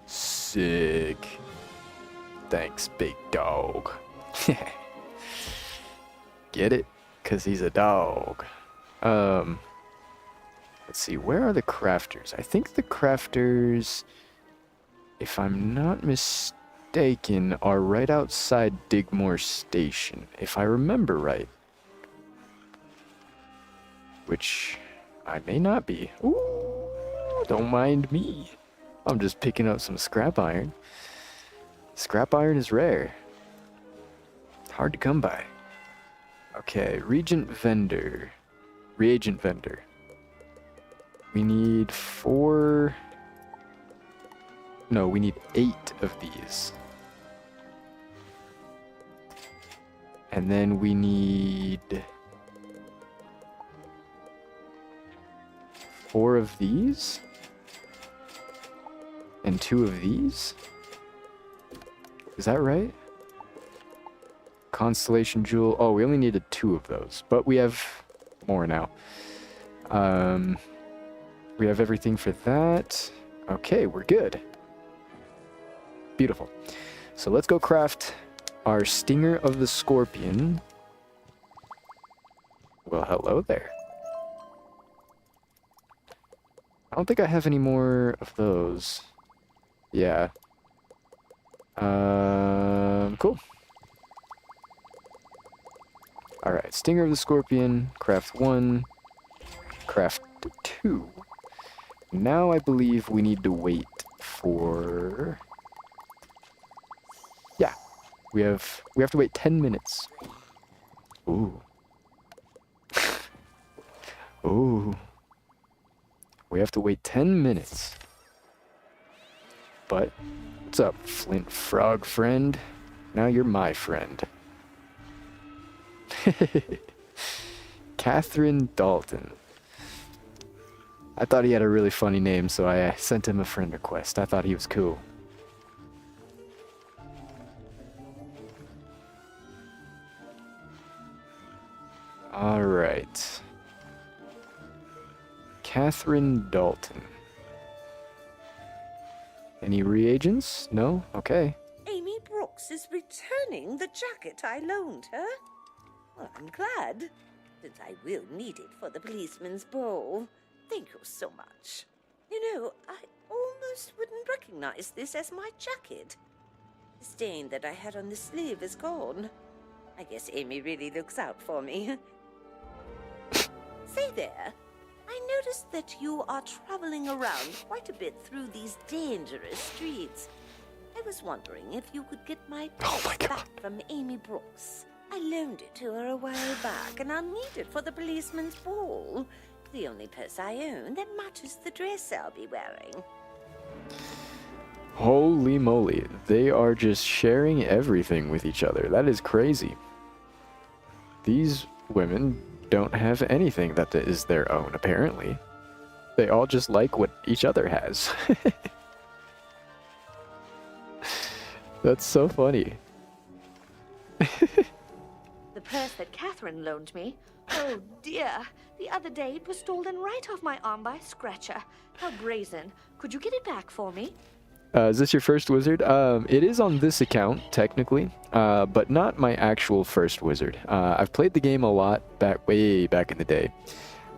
Sick. Thanks, big dog. Get it? 'Cause he's a dog. Let's see, where are the crafters? I think the crafters, if I'm not mistaken, are right outside Digmore Station, if I remember right. Which I may not be. Ooh, don't mind me. I'm just picking up some scrap iron. Scrap iron is rare. Hard to come by. Okay, reagent vendor. We need 4... No, we need 8 of these. And then we need 4 of these. And 2 of these. Is that right? Constellation Jewel. Oh, we only needed 2 of those, but we have more now. We have everything for that. Okay, we're good. Beautiful. So let's go craft our Stinger of the Scorpion. Well, hello there. I don't think I have any more of those. Yeah. Cool. Alright, Stinger of the Scorpion, craft 1, craft 2. Now I believe we need to wait for... Yeah, we have to wait 10 minutes. Ooh. Ooh. We have to wait 10 minutes. But, what's up, Flint Frog friend? Now you're my friend. Catherine Dalton. I thought he had a really funny name, so I sent him a friend request. I thought he was cool. Alright. Catherine Dalton. Any reagents? No? Okay. Amy Brooks is returning the jacket I loaned her. Well, I'm glad, since I will need it for the policeman's ball. Thank you so much. You know, I almost wouldn't recognize this as my jacket. The stain that I had on the sleeve is gone. I guess Amy really looks out for me. Say there, I noticed that you are traveling around quite a bit through these dangerous streets. I was wondering if you could get my purse back from Amy Brooks. I loaned it to her a while back, and I'll need it for the policeman's ball. The only purse I own that matches the dress I'll be wearing. Holy moly, they are just sharing everything with each other. That is crazy. These women don't have anything that is their own, apparently. They all just like what each other has. That's so funny. The purse that Catherine loaned me. Oh dear. The other day it was stolen right off my arm by a scratcher. How brazen. Could you get it back for me? Is this your first wizard? It is on this account, technically, but not my actual first wizard. I've played the game a lot way back in the day,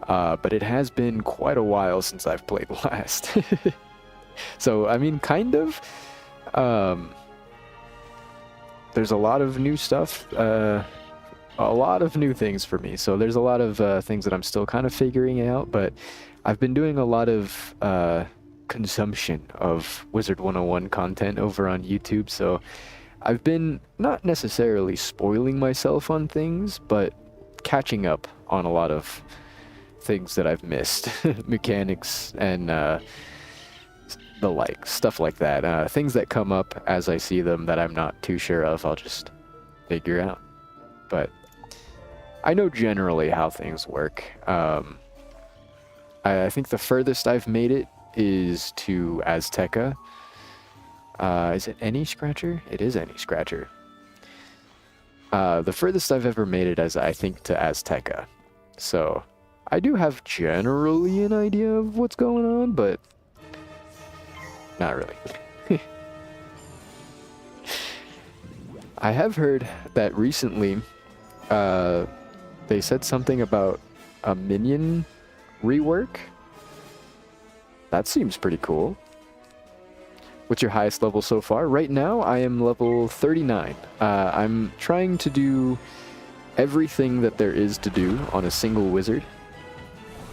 but it has been quite a while since I've played last. So, I mean, kind of. There's a lot of new stuff, a lot of new things for me. So there's a lot of things that I'm still kind of figuring out, but I've been doing a lot of consumption of WIZARD100 content over on YouTube, so I've been not necessarily spoiling myself on things, but catching up on a lot of things that I've missed. Mechanics and the like, stuff like that. Things that come up as I see them that I'm not too sure of, I'll just figure out. But I know generally how things work. I think the furthest I've made it is to Azteca. Is it any scratcher? It is any scratcher. The furthest I've ever made it is, I think, to Azteca. So I do have generally an idea of what's going on, but not really. I have heard that recently they said something about a minion rework. That seems pretty cool. What's your highest level so far? Right now, I am level 39. I'm trying to do everything that there is to do on a single wizard.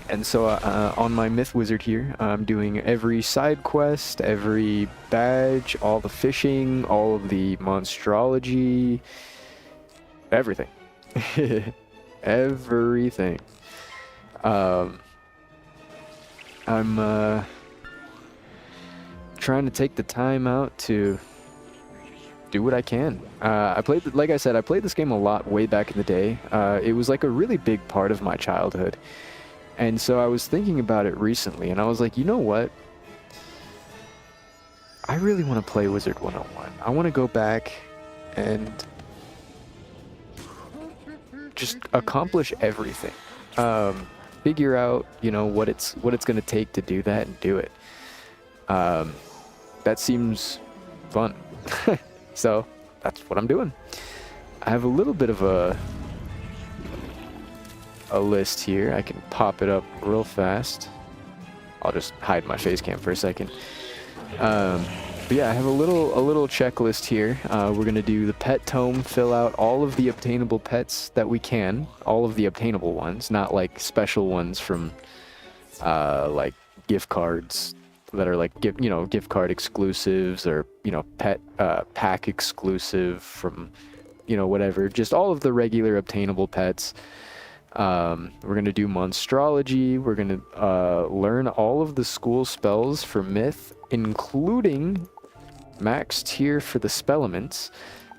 And so on my Myth Wizard here, I'm doing every side quest, every badge, all the fishing, all of the monstrology, everything. Everything. I'm trying to take the time out to do what I can. Like I said, I played this game a lot way back in the day. It was like a really big part of my childhood. And so I was thinking about it recently, and I was like, you know what? I really want to play WIZARD100. I want to go back and just accomplish everything. Figure out, you know, what it's going to take to do that and do it. That seems fun. So that's what I'm doing. I have a little bit of a list here. I can pop it up real fast. I'll just hide my face cam for a second. But But yeah, I have a little checklist here. We're gonna do the pet tome, fill out all of the obtainable pets that we can, all of the obtainable ones, not like special ones from like gift cards that are like gift card exclusives, or pet pack exclusive from whatever. Just all of the regular obtainable pets. We're gonna do monstrology. We're gonna learn all of the school spells for myth, including max tier for the spellements.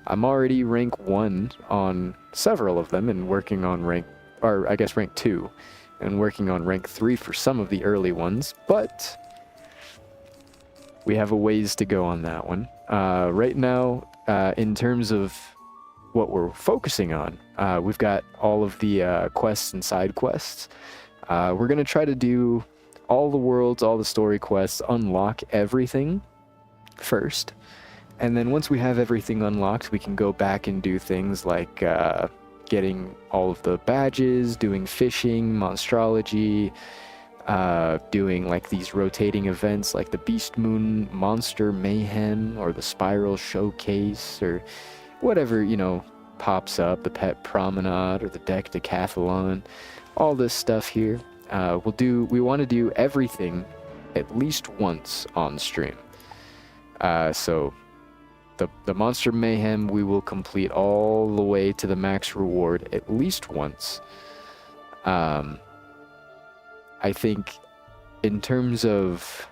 I'm already rank 1 on several of them, and working on rank 2, and working on rank 3 for some of the early ones, but we have a ways to go on that one. Right now, in terms of what we're focusing on, we've got all of the quests and side quests. We're going to try to do all the worlds, all the story quests, unlock everything first. And then once we have everything unlocked, we can go back and do things like getting all of the badges, doing fishing, monstrology, doing like these rotating events like the Beast Moon Monster Mayhem, or the Spiral Showcase, or whatever, pops up, the Pet Promenade, or the Deck Decathlon, all this stuff here. We want to do everything at least once on stream. So the Monster Mayhem, we will complete all the way to the max reward at least once. I think in terms of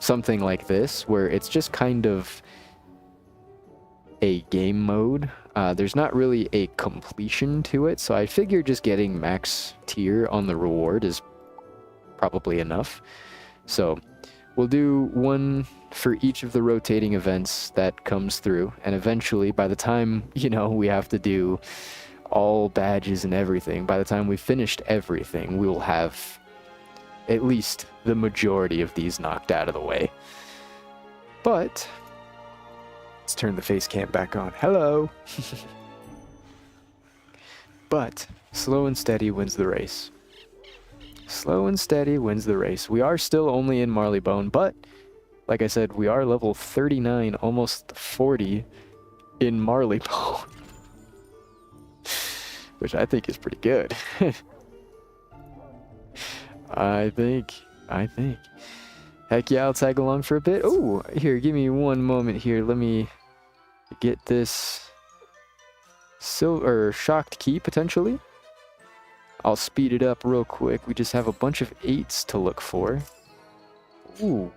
something like this, where it's just kind of a game mode, there's not really a completion to it, so I figure just getting max tier on the reward is probably enough. So we'll do one for each of the rotating events that comes through, and eventually, by the time, we have to do all badges and everything, by the time we've finished everything, we will have at least the majority of these knocked out of the way. But let's turn the face cam back on. Hello! But slow and steady wins the race. Slow and steady wins the race. We are still only in Marleybone, but like I said, we are level 39, almost 40 in Marleybone. Which I think is pretty good. I think. Heck yeah, I'll tag along for a bit. Oh, here, give me one moment here. Let me get this shocked key, potentially. I'll speed it up real quick. We just have a bunch of 8s to look for. Ooh.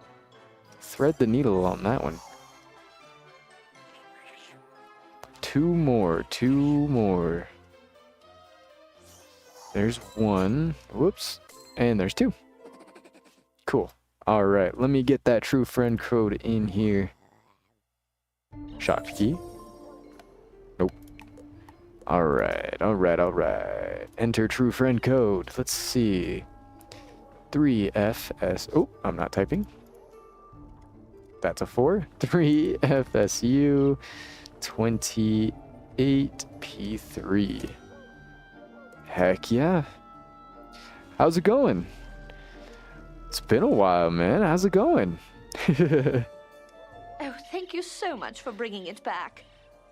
Thread the needle on that one. Two more. There's 1. Whoops. And there's 2. Cool. Alright, let me get that true friend code in here. Shocked key. Nope. Alright. Enter true friend code. Let's see. 3FS. Oh, I'm not typing. That's a 4. 3FSU 28P3. Heck yeah. How's it going? It's been a while, man. How's it going? Oh, thank you so much for bringing it back.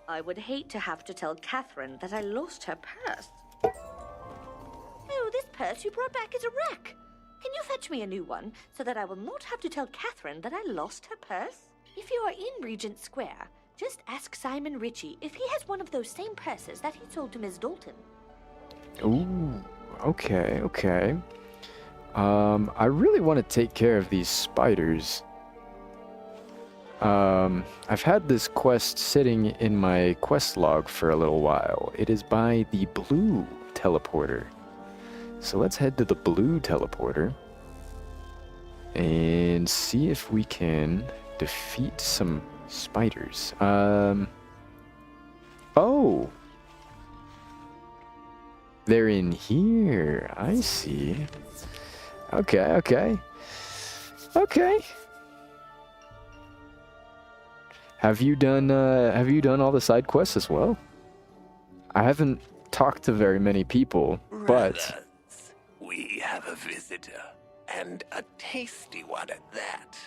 I would hate to have to tell Catherine that I lost her purse. Oh, this purse you brought back is a wreck. Can you fetch me a new one so that I will not have to tell Catherine that I lost her purse? If you are in Regent Square, just ask Simon Ritchie if he has one of those same purses that he sold to Miss Dalton. Ooh, okay. I really want to take care of these spiders. I've had this quest sitting in my quest log for a little while. It is by the blue teleporter. So let's head to the blue teleporter and see if we can defeat some spiders. Oh! They're in here. I see. Okay. Have you done all the side quests as well? I haven't talked to very many people, but we have a visitor, and a tasty one at that.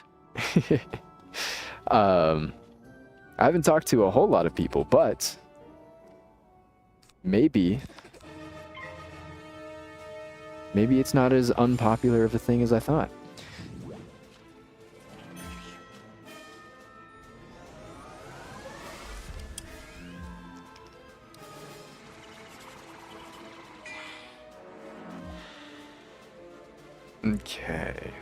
I haven't talked to a whole lot of people, but maybe it's not as unpopular of a thing as I thought. Okay.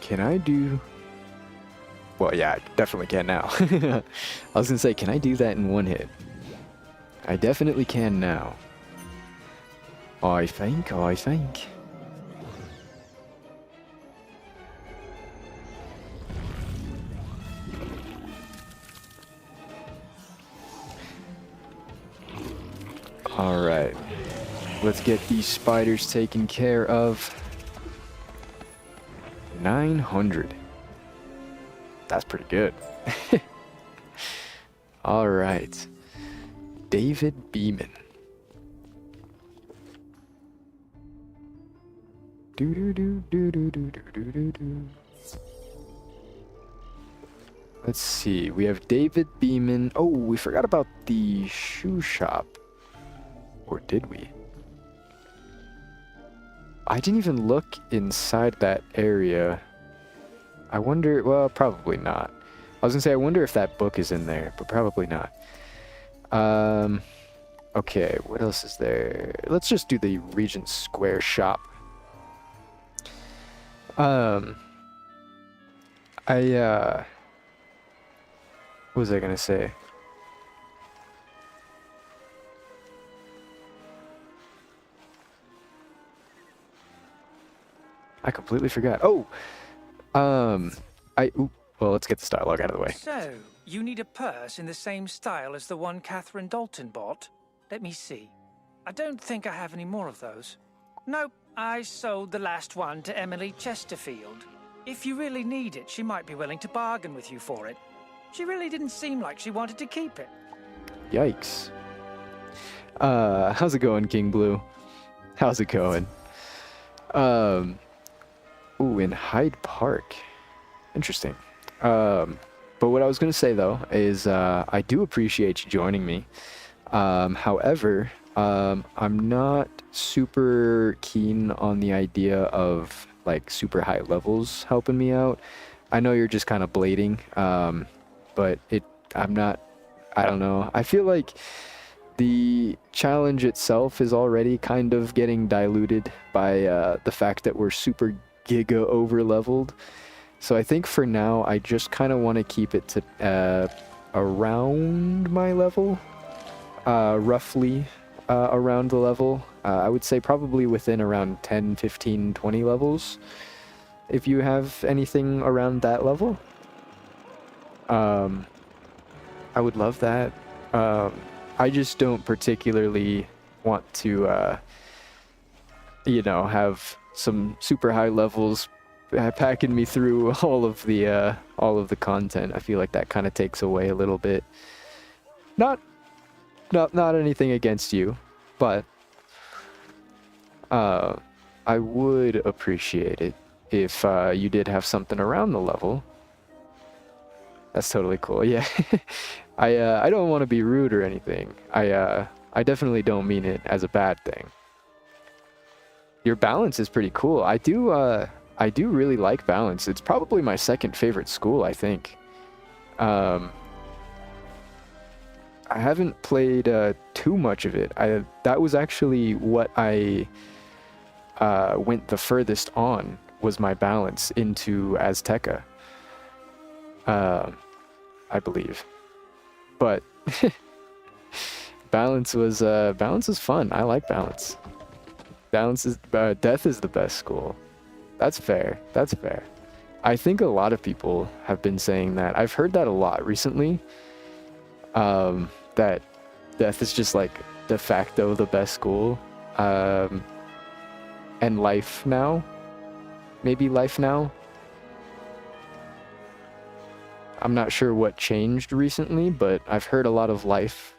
Can I do... Well, yeah, I definitely can now. I was gonna say, can I do that in one hit? I definitely can now. I think. Alright. Let's get these spiders taken care of. 900. That's pretty good. Alright. David Beeman. Let's see. We have David Beeman. Oh, we forgot about the shoe shop. Or did we? I didn't even look inside that area. I wonder... Well, probably not. I was gonna say, I wonder if that book is in there, but probably not. Okay, what else is there? Let's just do the Regent Square shop. What was I gonna say? I completely forgot. Oh! Well, let's get this dialogue out of the way. So, you need a purse in the same style as the one Catherine Dalton bought? Let me see. I don't think I have any more of those. Nope, I sold the last one to Emily Chesterfield. If you really need it, she might be willing to bargain with you for it. She really didn't seem like she wanted to keep it. Yikes. How's it going, King Blue? How's it going? Ooh, in Hyde Park. Interesting. But what I was going to say, though, is I do appreciate you joining me. However, I'm not super keen on the idea of, like, super high levels helping me out. I know you're just kind of blading, but I'm not... I don't know. I feel like the challenge itself is already kind of getting diluted by the fact that we're super giga over leveled. So I think for now I just kind of want to keep it to around my level, roughly around the level. I would say probably within around 10, 15, 20 levels, if you have anything around that level. I would love that. I just don't particularly want to have some super high levels packing me through all of the content. I feel like that kind of takes away a little bit. Not anything against you, but I would appreciate it if you did have something around the level. That's totally cool. Yeah. I don't want to be rude or anything. I definitely don't mean it as a bad thing. Your balance is pretty cool. I do really like balance. It's probably my second favorite school, I think. I haven't played too much of it. That was actually what I went the furthest on, was my balance into Azteca. I believe. But balance was fun. I like balance. Death is the best school. That's fair. That's fair. I think a lot of people have been saying that. I've heard that a lot recently. That Death is just like de facto the best school. And Life Now. Maybe Life Now. I'm not sure what changed recently, but I've heard a lot of Life.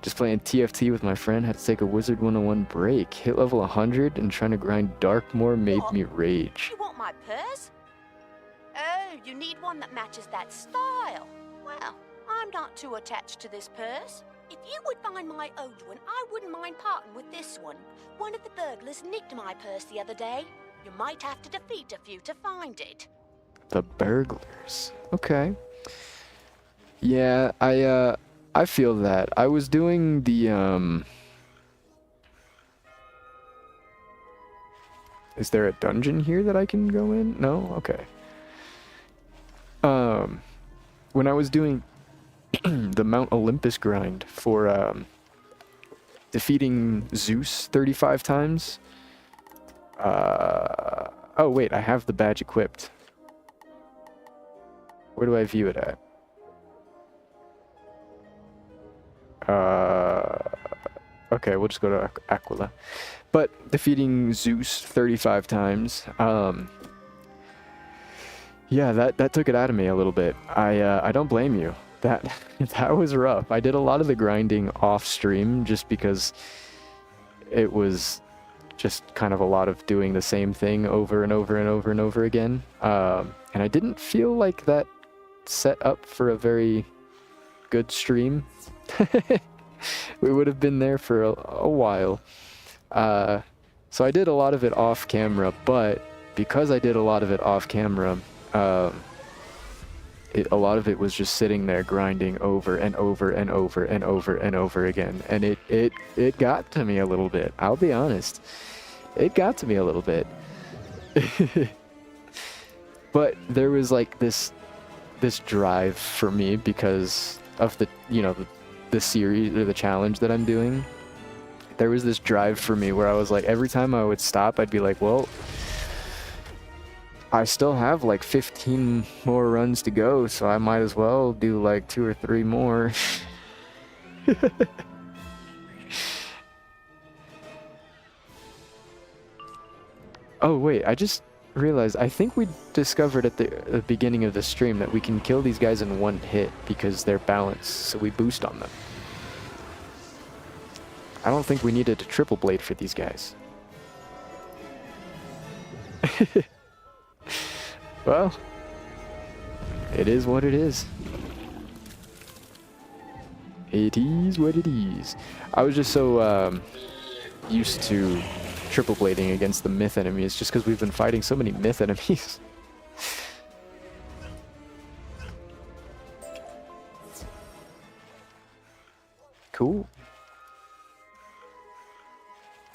Just playing TFT with my friend, had to take a WIZARD100 break. Hit level 100 and trying to grind Darkmoor made me rage. You want my purse? Oh, you need one that matches that style. Well, I'm not too attached to this purse. If you would find my old one, I wouldn't mind parting with this one. One of the burglars nicked my purse the other day. You might have to defeat a few to find it. The burglars. Okay. Yeah, I feel that. I was doing the, Is there a dungeon here that I can go in? No? Okay. When I was doing the Mount Olympus grind for, defeating Zeus 35 times. Oh wait, I have the badge equipped. Where do I view it at? Okay, we'll just go to Aquila. But defeating Zeus 35 times, yeah, that took it out of me a little bit. I don't blame you. That was rough. I did a lot of the grinding off stream just because it was just kind of a lot of doing the same thing over and over and over and over again. And I didn't feel like that set up for a very good stream. We would have been there for a while. So I did a lot of it off camera, but because I did a lot of it off camera, a lot of it was just sitting there grinding over and over and over and over and over again. And it got to me a little bit. I'll be honest. It got to me a little bit. But there was like this drive for me because of the, the series or the challenge that I'm doing. There was this drive for me where I was like, every time I would stop, I'd be like, well, I still have like 15 more runs to go, so I might as well do like 2 or 3 more. Oh wait, I just realized, I think we discovered at the beginning of the stream that we can kill these guys in one hit because they're balanced, so we boost on them. I don't think we needed a triple blade for these guys. Well, it is what it is. It is what it is. I was just so used to triple blading against the myth enemies just because we've been fighting so many myth enemies. Cool.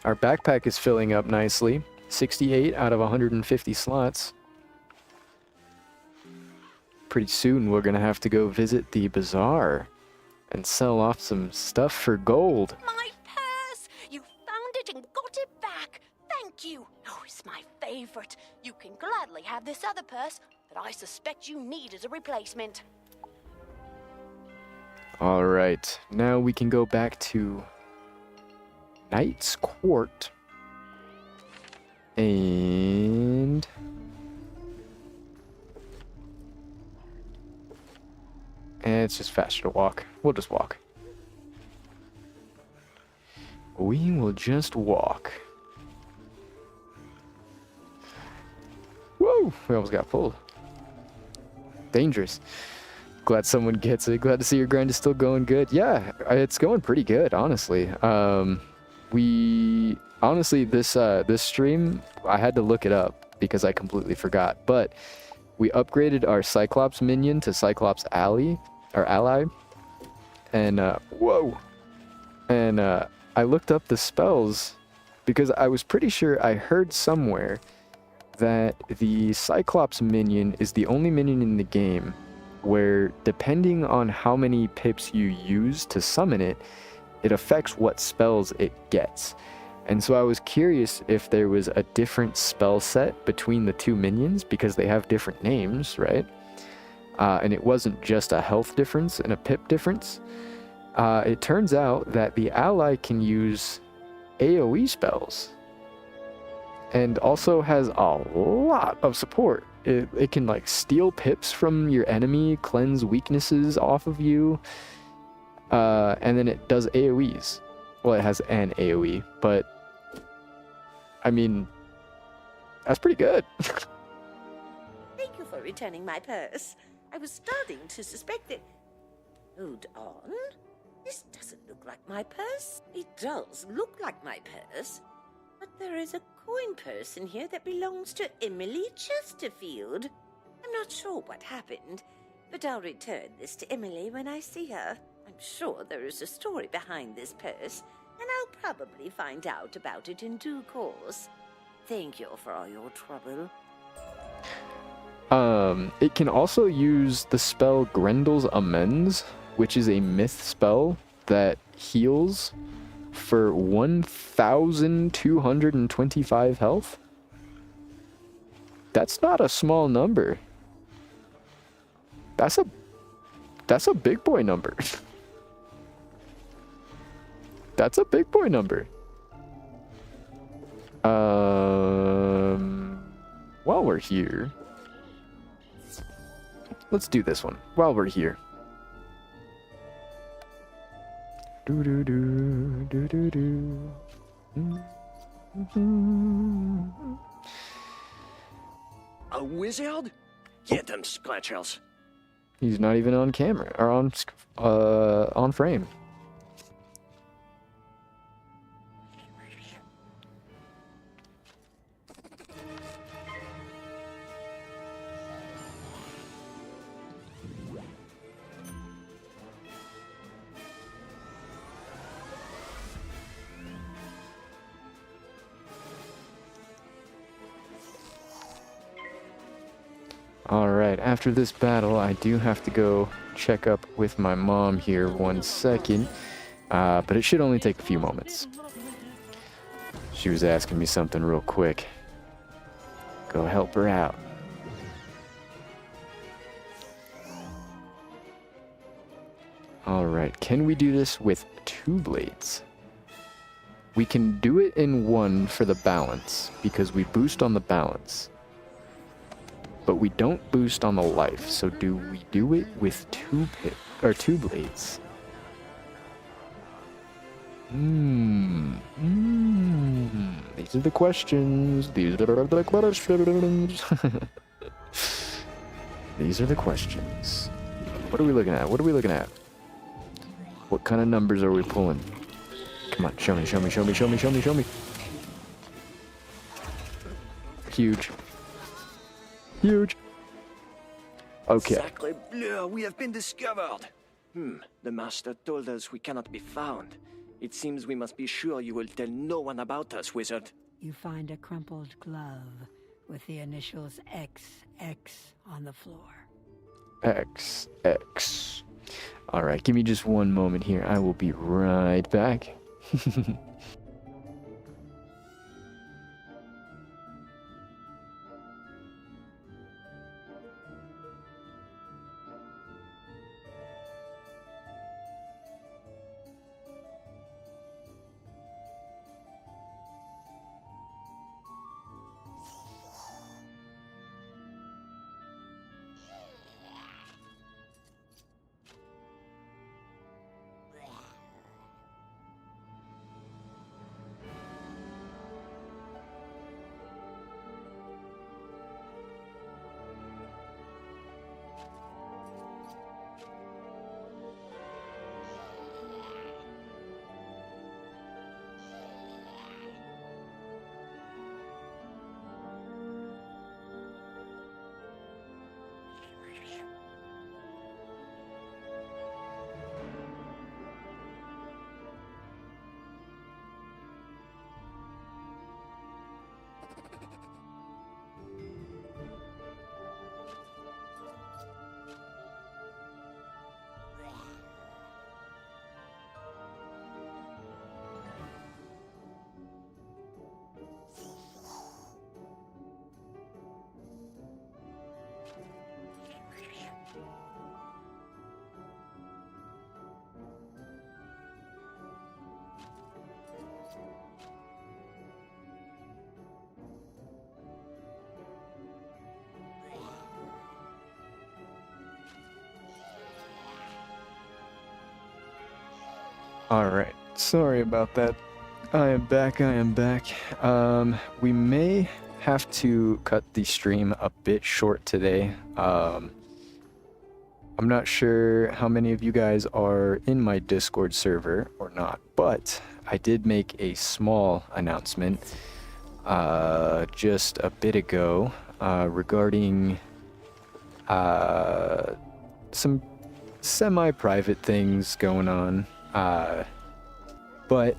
Our backpack is filling up nicely. 68 out of 150 slots. Pretty soon we're gonna have to go visit the bazaar and sell off some stuff for gold. My purse! You found it and got it back. Thank you. Oh, it's my favorite. You can gladly have this other purse that I suspect you need as a replacement. Alright, now we can go back to Knight's Court. And it's just faster to walk. We'll just walk. We will just walk. Whoa! We almost got pulled. Dangerous. Glad someone gets it. Glad to see your grind is still going good. Yeah, it's going pretty good, honestly. Honestly, this stream, I had to look it up because I completely forgot. But we upgraded our Cyclops minion to Cyclops ally, and whoa! And I looked up the spells because I was pretty sure I heard somewhere that the Cyclops minion is the only minion in the game where, depending on how many pips you use to summon it, it affects what spells it gets. And so I was curious if there was a different spell set between the two minions because they have different names, right? And it wasn't just a health difference and a pip difference. It turns out that the ally can use AoE spells and also has a lot of support. It can like steal pips from your enemy, cleanse weaknesses off of you. And then it does AoEs. Well, it has an AoE, but I mean, that's pretty good. Thank you for returning my purse. I was starting to suspect that... Hold on. This doesn't look like my purse. It does look like my purse. But there is a coin purse in here that belongs to Emily Chesterfield. I'm not sure what happened, but I'll return this to Emily when I see her. I'm sure there is a story behind this purse, and I'll probably find out about it in due course. Thank you for all your trouble. It can also use the spell Grendel's Amends, which is a myth spell that heals for 1,225 health. That's not a small number. That's a big boy number. That's a big boy number. While we're here, let's do this one. While we're here. Do do do do do do. A wizard? Get them scratchers. He's not even on camera or on frame. Alright, after this battle, I do have to go check up with my mom here 1 second, but it should only take a few moments. She was asking me something real quick. Go help her out. Alright, can we do this with 2 blades? We can do it in 1 for the balance, because we boost on the balance. But we don't boost on the life, so do we do it with 2 blades? These are the questions. These are the questions. These are the questions. What are we looking at? What are we looking at? What kind of numbers are we pulling? Come on, show me, show me, show me, show me, show me, show me. Huge. Huge. Okay. Sacre bleu, we have been discovered. The master told us we cannot be found. It seems we must be sure you will tell no one about us, wizard. You find a crumpled glove with the initials XX on the floor. XX. Alright, give me just 1 moment here. I will be right back. Alright, sorry about that. I am back. We may have to cut the stream a bit short today. I'm not sure how many of you guys are in my Discord server or not, but I did make a small announcement just a bit ago regarding some semi-private things going on. But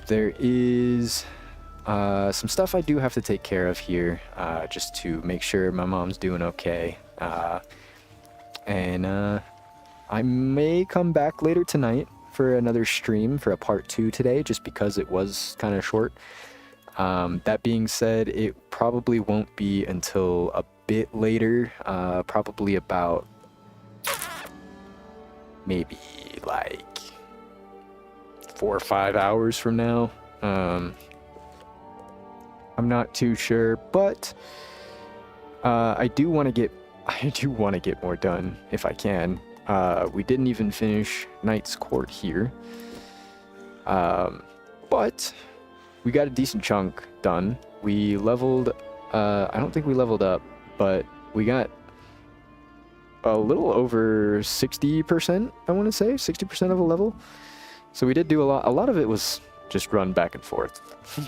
there is some stuff I do have to take care of here, just to make sure my mom's doing okay. And I may come back later tonight for another stream for a part 2 today, just because it was kind of short. That being said, it probably won't be until a bit later, probably about maybe like 4 or 5 hours from now. I'm not too sure, but I do want to get more done if I can. We didn't even finish Knight's Court here, but we got a decent chunk done. We leveled. I don't think we leveled up, but we got a little over 60%. I want to say 60% of a level. So we did do a lot. A lot of it was just run back and forth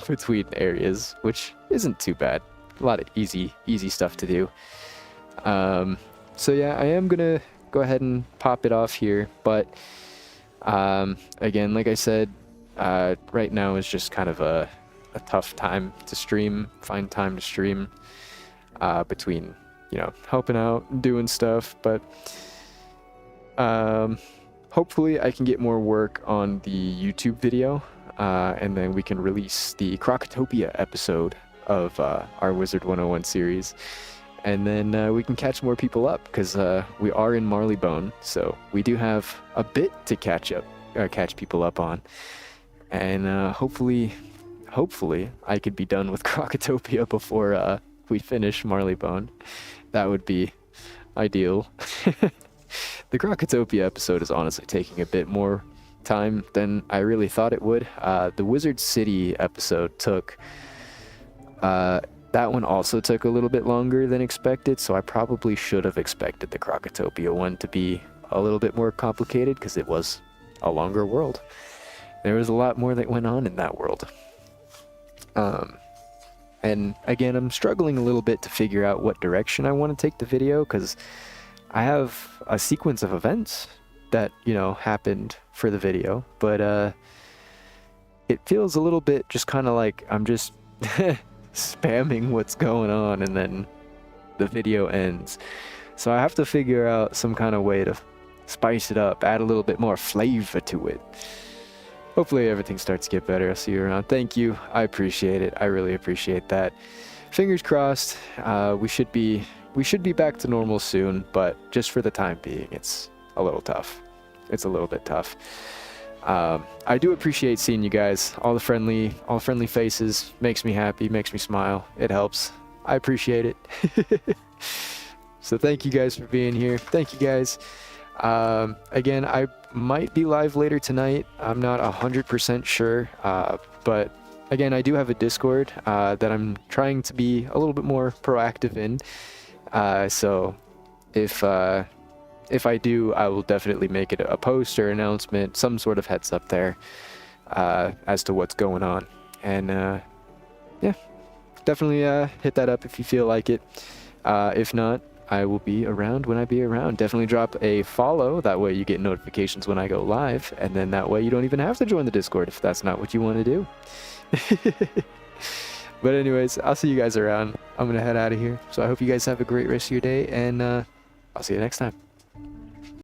between areas, which isn't too bad. A lot of easy stuff to do. So yeah, I am gonna go ahead and pop it off here, but again, like I said, right now is just kind of a tough time to stream, find time to stream, between, you know, helping out and doing stuff, but hopefully I can get more work on the YouTube video, and then we can release the Crocotopia episode of our Wizard 101 series, and then we can catch more people up, because we are in Marleybone, so we do have a bit to catch people up on, and hopefully I could be done with Crocotopia before we finish Marleybone. That would be ideal. The Crocotopia episode is honestly taking a bit more time than I really thought it would. The Wizard City episode took... that one also took a little bit longer than expected, so I probably should have expected the Crocotopia one to be a little bit more complicated, because it was a longer world. There was a lot more that went on in that world. And again, I'm struggling a little bit to figure out what direction I want to take the video, because I have a sequence of events that, you know, happened for the video, but it feels a little bit just kind of like I'm just spamming what's going on and then the video ends. So I have to figure out some kind of way to spice it up, add a little bit more flavor to it. Hopefully everything starts to get better. I'll see you around. Thank you. I appreciate it. I really appreciate that. Fingers crossed. We should be back to normal soon, but just for the time being, it's a little tough. It's a little bit tough. I do appreciate seeing you guys. All the friendly faces makes me happy, makes me smile. It helps. I appreciate it. So thank you guys for being here. Thank you guys. Again, I might be live later tonight. I'm not 100% sure, but again, I do have a Discord that I'm trying to be a little bit more proactive in. So if I do, I will definitely make it a post or announcement, some sort of heads up there as to what's going on. And yeah, definitely hit that up if you feel like it. If not, I will be around when I be around. Definitely drop a follow. That way you get notifications when I go live. And then that way you don't even have to join the Discord if that's not what you want to do. But anyways, I'll see you guys around. I'm going to head out of here. So I hope you guys have a great rest of your day. And I'll see you next time.